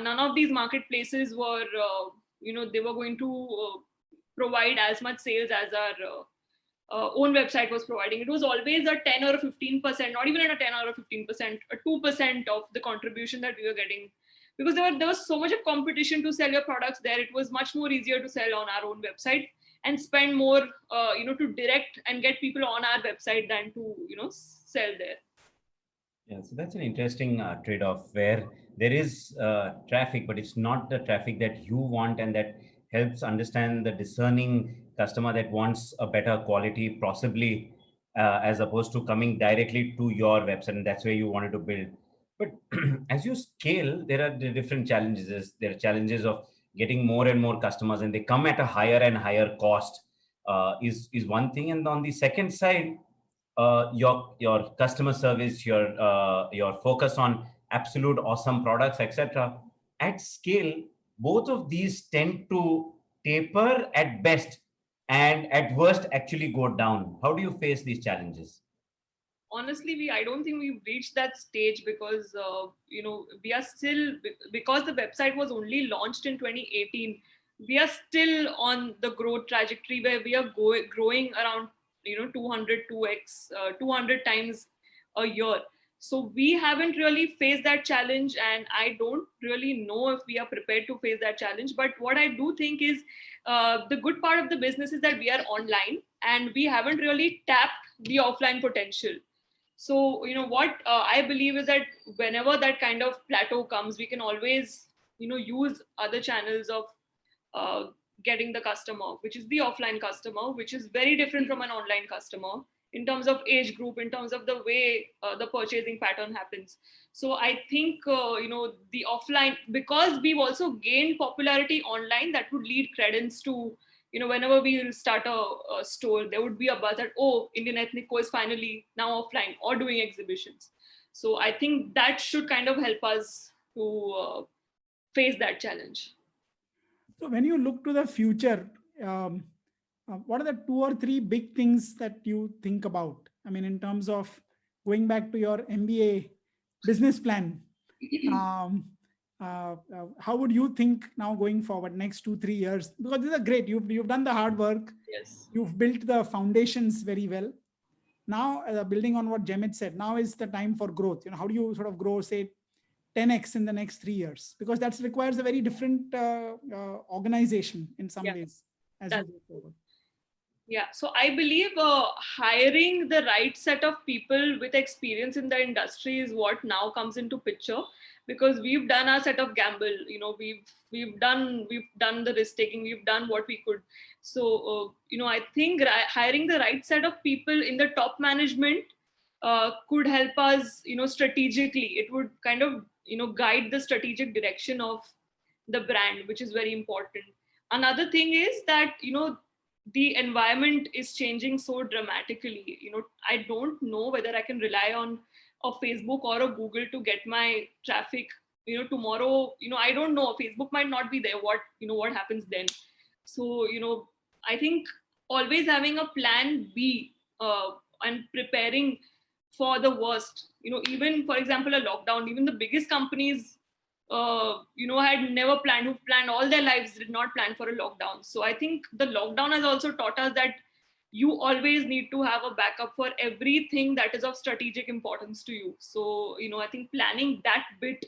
none of these marketplaces were they were going to provide as much sales as our own website was providing. It was always a 10 or a 15%, not even a 10 or a 15%, a 2% of the contribution that we were getting, because there was so much of competition to sell your products there. It was much more easier to sell on our own website and spend more, to direct and get people on our website than to, sell there. Yeah, so that's an interesting trade-off where there is traffic, but it's not the traffic that you want, and that helps understand the discerning customer that wants a better quality, possibly as opposed to coming directly to your website, and that's where you wanted to build. But as you scale, there are the different challenges. There are challenges of getting more and more customers, and they come at a higher and higher cost. Is one thing, and on the second side, your customer service, your focus on absolute awesome products, etc. At scale, both of these tend to taper at best, and at worst actually go down. How do you face these challenges? Honestly, I don't think we've reached that stage, because we are still, because the website was only launched in 2018. We are still on the growth trajectory where we are growing around 200 200 times a year. So we haven't really faced that challenge, and I don't really know if we are prepared to face that challenge. But what I do think is, the good part of the business is that we are online, and we haven't really tapped the offline potential. So, what I believe is that whenever that kind of plateau comes, we can always, use other channels of getting the customer, which is the offline customer, which is very different from an online customer in terms of age group, in terms of the way the purchasing pattern happens. So I think, the offline, because we've also gained popularity online, that would lead credence to, whenever we will start a store, there would be a buzz that, oh, Indian Ethnic Co is finally now offline or doing exhibitions. So I think that should kind of help us to face that challenge. So when you look to the future, what are the 2 or 3 big things that you think about? I mean, in terms of going back to your MBA business plan, how would you think now going forward next 2-3 years? Because these are great. You've done the hard work. Yes. You've built the foundations very well. Now, building on what Jemit said, now is the time for growth. How do you sort of grow, say, 10x in the next 3 years? Because that requires a very different organization in some ways as you go forward. Yeah, so I believe hiring the right set of people with experience in the industry is what now comes into picture, because we've done our set of gamble. We've done the risk taking. We've done what we could. So I think hiring the right set of people in the top management could help us. Strategically, it would kind of guide the strategic direction of the brand, which is very important. Another thing is that the environment is changing so dramatically. I don't know whether I can rely on a Facebook or a Google to get my traffic. Tomorrow, I don't know, Facebook might not be there. What happens then? So, I think always having a plan B and preparing for the worst. Even for example, a lockdown, even the biggest companies had never planned, who planned all their lives, did not plan for a lockdown. So I think the lockdown has also taught us that you always need to have a backup for everything that is of strategic importance to you. So, I think planning that bit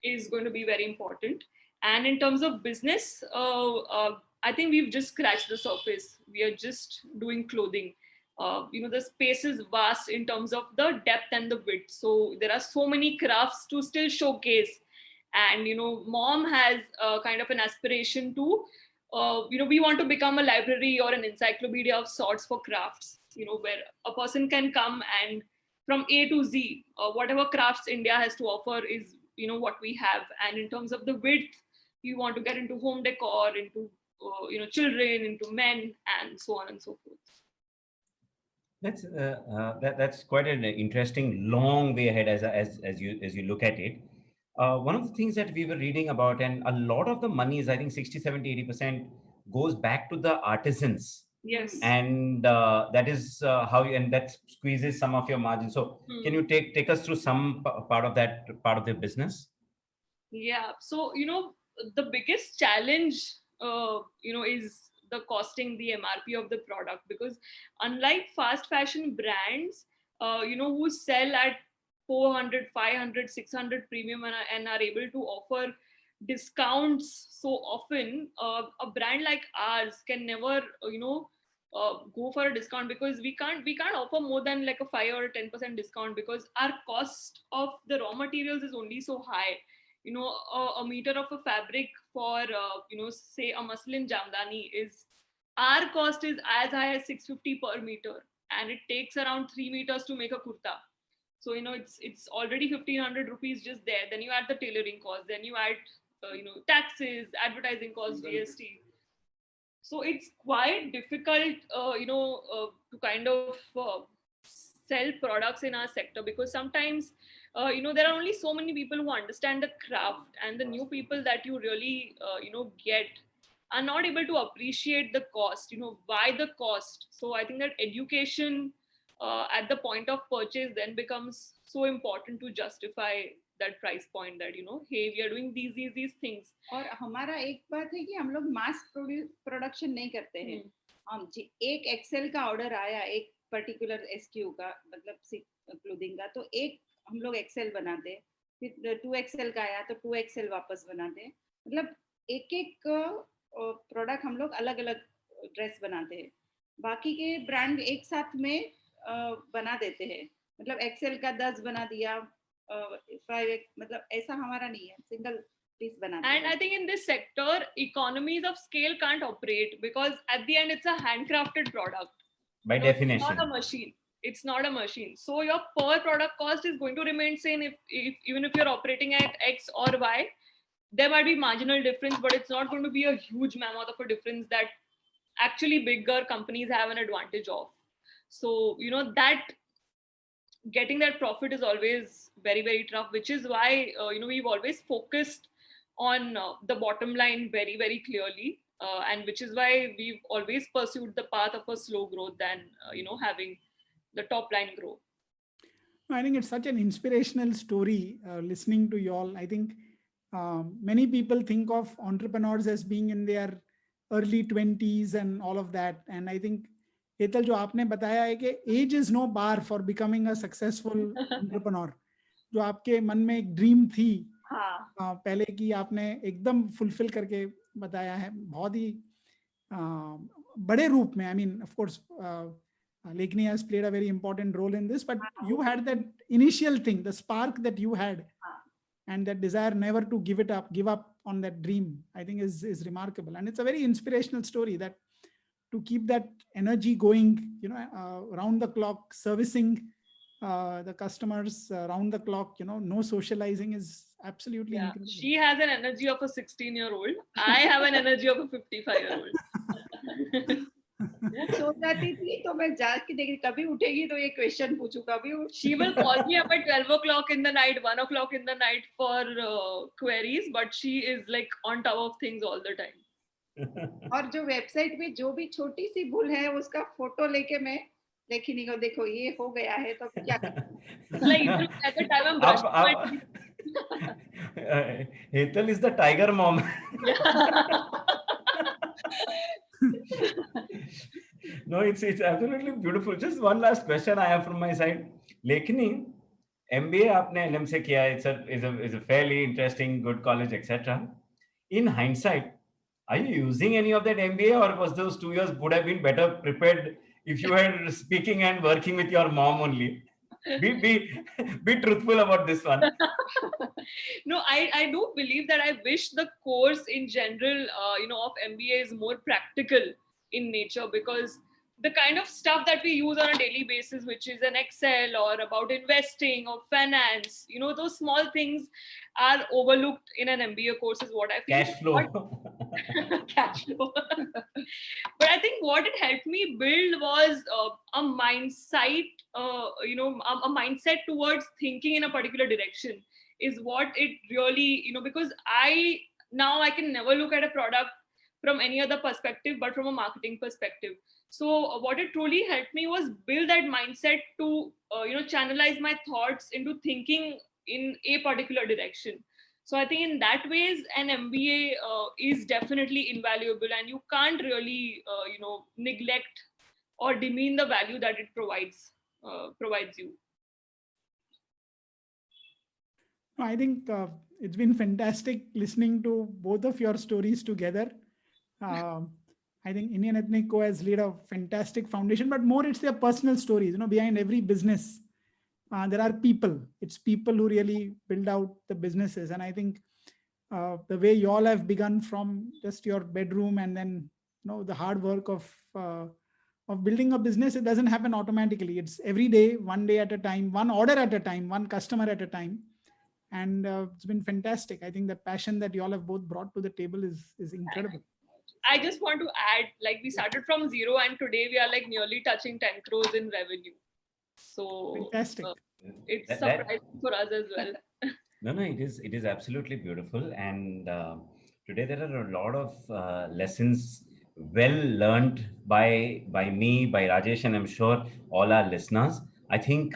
is going to be very important. And in terms of business, I think we've just scratched the surface. We are just doing clothing. The space is vast in terms of the depth and the width. So there are so many crafts to still showcase. And, mom has kind of an aspiration to, we want to become a library or an encyclopedia of sorts for crafts, where a person can come and from A to Z, whatever crafts India has to offer is, what we have. And in terms of the width, we want to get into home decor, into, children, into men, and so on and so forth. That's quite an interesting long way ahead as you look at it. One of the things that we were reading about, and a lot of the money is, I think 60, 70, 80% goes back to the artisans. Yes. And that is and that squeezes some of your margin. So can you take us through some part of the business? Yeah. So, the biggest challenge, is the costing, the MRP of the product, because unlike fast fashion brands, who sell at 400, 500, 600 premium and are able to offer discounts so often, a brand like ours can never, go for a discount, because we can't offer more than like a 5 or 10% discount, because our cost of the raw materials is only so high. A meter of a fabric for, say a muslin jamdani our cost is as high as 650 per meter, and it takes around 3 meters to make a kurta. So, it's already 1,500 rupees just there. Then you add the tailoring cost, then you add, taxes, advertising costs, GST. So it's quite difficult, to kind of sell products in our sector, because sometimes, there are only so many people who understand the craft, and the new people that you really, get are not able to appreciate the cost, why the cost. So I think that education at the point of purchase then becomes so important to justify that price point, that hey, we are doing these things. और हमारा एक बात है कि हम लोग mass production नहीं करते हैं. हम एक एक्सेल का ऑर्डर आया एक पर्टिकुलर एसक्यू का, मतलब क्लोथिंग का, तो एक हम लोग एक्सेल बनाते हैं, फिर 2XL का आया तो 2XL वापस बनाते हैं. मतलब एक प्रोडक्ट हम लोग अलग अलग ड्रेस बनाते हैं. बाकी के ब्रांड एक साथ में बना देते हैं, मतलब एक्सेल का 10 बना दिया, 5, मतलब ऐसा हमारा नहीं है, सिंगल piece बनाते हैं. And I think in this sector, economies of scale can't operate, because at the end it's a handcrafted product. By definition. It's not a machine. It's not a machine. So your per product cost is going to remain same even if you're operating at X or Y. There might be marginal difference, but it's not going to be a huge mammoth of a difference that actually bigger companies have an advantage of. So, you know, that getting that profit is always very, very tough, which is why, you know, we've always focused on the bottom line very, very clearly. And which is why we've always pursued the path of a slow growth than, you know, having the top line grow. I think it's such an inspirational story listening to y'all. I think many people think of entrepreneurs as being in their early 20s and all of that. And I think Hetal जो आपने बताया है कि age is no bar for becoming a successful entrepreneur, जो आपके मन में एक ड्रीम थी पहले की, आपने एकदम फुलफिल करके बताया है बहुत ही बड़े रूप में. I mean of course Lekini has played a very important role in this, but you had that initial thing, the spark that you had, and that desire never to give up on that dream, I think is remarkable. And it's a very inspirational story, that to keep that energy going, you know, round the clock, servicing the customers round the clock, you know, no socializing is absolutely incredible. She has an energy of a 16-year-old. I have an energy of a 55-year-old. सो जाती थी तो मैं जाके देखी कभी उठेगी तो ये क्वेश्चन पूछूं कभी. She will call me up at 12 o'clock in the night, 1 o'clock in the night for queries, but she is like on top of things all the time. और जो वेबसाइट में जो भी छोटी सी भूल है उसका फोटो लेके मैं लेखिनी को देखो ये हो गया है तो क्या like at the time I'm brushing my teeth. Hetal is the tiger mom. No, it's absolutely beautiful. Just one last question I have from my side. Lekini, MBA आपने NM से किया, is a fairly interesting, good college, etc. In hindsight, are you using any of that MBA, or was those 2 years would have been better prepared if you were speaking and working with your mom only? Be truthful about this one. No, I do believe that I wish the course in general, you know, of MBA is more practical in nature, because the kind of stuff that we use on a daily basis, which is an Excel or about investing or finance, you know, those small things are overlooked in an MBA course is what I feel. Cash flow. Cash flow. But I think what it helped me build was a mindset, you know, a mindset towards thinking in a particular direction is what it really, you know, because now I can never look at a product from any other perspective, but from a marketing perspective. So what it truly helped me was build that mindset to, you know, channelize my thoughts into thinking in a particular direction. So I think in that ways, an MBA is definitely invaluable, and you can't really, you know, neglect or demean the value that it provides you. I think it's been fantastic listening to both of your stories together. I think Indian Ethnic Co has laid a fantastic foundation, but more it's their personal stories. You know, behind every business, there are people. It's people who really build out the businesses. And I think the way you all have begun from just your bedroom, and then, you know, the hard work of building a business, it doesn't happen automatically. It's every day, one day at a time, one order at a time, one customer at a time. And it's been fantastic. I think the passion that you all have both brought to the table is incredible. I just want to add, like, we started from zero and today we are like nearly touching 10 crores in revenue. So fantastic. It's surprising for us as well. No, it is absolutely beautiful. And today there are a lot of lessons well learned by me, by Rajesh, and I'm sure all our listeners. I think,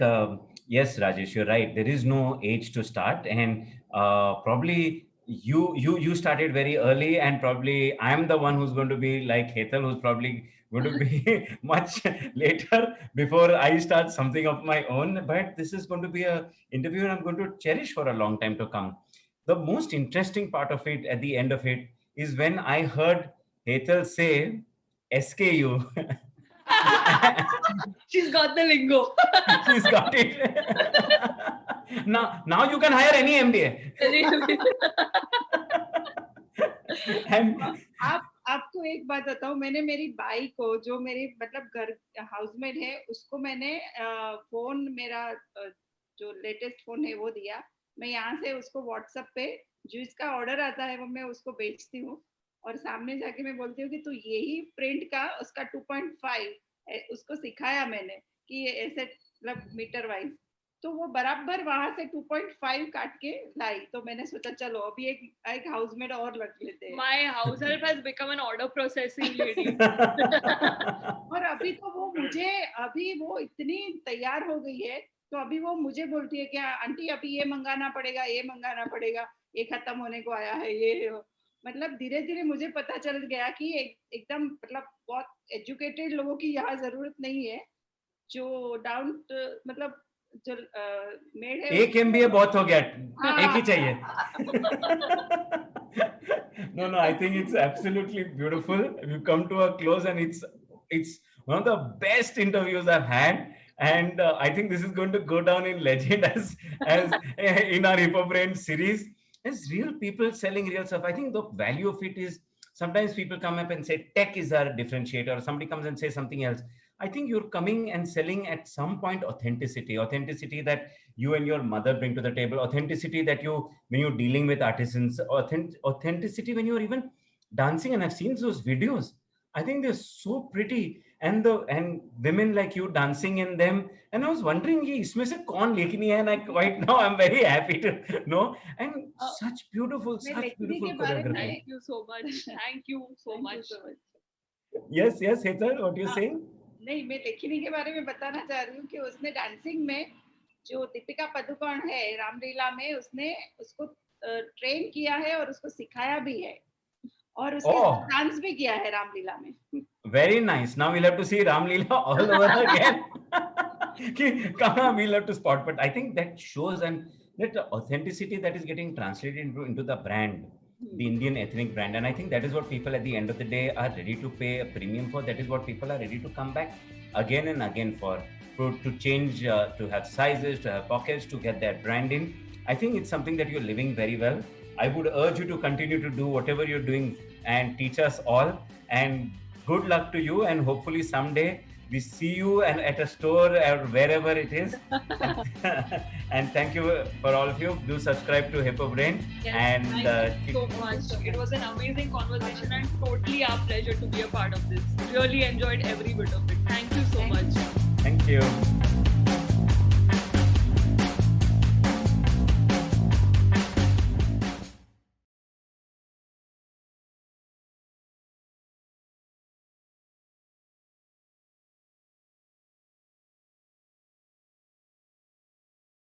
yes, Rajesh, you're right. There is no age to start, and probably you started very early, and probably I'm the one who's going to be like Hetal, who's probably going to be much later before I start something of my own. But this is going to be an interview I'm going to cherish for a long time to come. The most interesting part of it, at the end of it, is when I heard Hetal say SKU. She's got the lingo. She's got it. Now you can hire any MBA. And आपको एक बात बताऊं, मैंने मेरी by को, जो मेरी मतलब घर हाउसमेट है, उसको मैंने फोन, मेरा जो लेटेस्ट फोन है वो दिया. मैं यहाँ से उसको व्हाट्सएप पे जो इसका ऑर्डर आता है वो मैं उसको भेजती हूँ. और सामने जाके मैं बोलती हूँ कि तू यही प्रिंट का उसका 2.5 उसको सिखाया मैंने कि ये ऐसे मतलब मीटर वाइज, तो वो बराबर वहां से 2.5 काट के लाई। तो मैंने सोचा चलो अभी एक हाउसमेड और रख लेते हैं। My house help has become an order processing lady. और अभी तो वो मुझे, अभी वो इतनी तैयार हो गई है, तो अभी वो मुझे बोलती है क्या आंटी अभी ये मंगाना पड़ेगा, ये मंगाना पड़ेगा, ये खत्म होने को आया है, ये मतलब धीरे धीरे मुझे पता चल गया कि एकदम मतलब बहुत एजुकेटेड लोगों की यहाँ जरूरत नहीं है, जो डाउन मतलब जो मेड है एक MBA बहुत हो गया, एक ही चाहिए। No, I think it's absolutely beautiful. We've come to a close, and it's one of the best interviews I've had, and I think this is going to go down in legend as in our Hippo Brain series. As real people selling real stuff. I think the value of it is sometimes people come up and say tech is our differentiator, or somebody comes and says something else. I think you're coming and selling at some point authenticity that you and your mother bring to the table, authenticity that you, when you're dealing with artisans, authenticity when you're even dancing. And I've seen those videos. I think they're so pretty, and women like you dancing in them. And I was wondering, ye isme se kaun lekhi nahi hai? And like right now, I'm very happy to know. And such beautiful choreography. Thank you so much. Thank you so much. Yes, Hetal, what are you saying? नहीं, मैं लेखिनी के बारे में बताना चाह रही हूँ कि उसने डांसिंग में जो दीपिका पादुकोण है रामलीला में, उसने उसको ट्रेन किया है और उसको सिखाया भी है, और उसके डांस भी किया है रामलीला में। Very nice. Now we'll have to see Ramleela all over again. We'll have to spot, but I think that shows and that authenticity that is getting translated into the brand, the Indian ethnic brand. And I think that is what people at the end of the day are ready to pay a premium for. That is what people are ready to come back again and again for to change, to have sizes, to have pockets, to get their brand in. I think it's something that you're living very well. I would urge you to continue to do whatever you're doing and teach us all. And good luck to you. And hopefully someday we see you and at a store or wherever it is. And thank you for all of you. Do subscribe to Hippo Brain. Yes, and thank you so much. It was an amazing conversation and totally our pleasure to be a part of this. Really enjoyed every bit of it. Thank you so much. Thank you.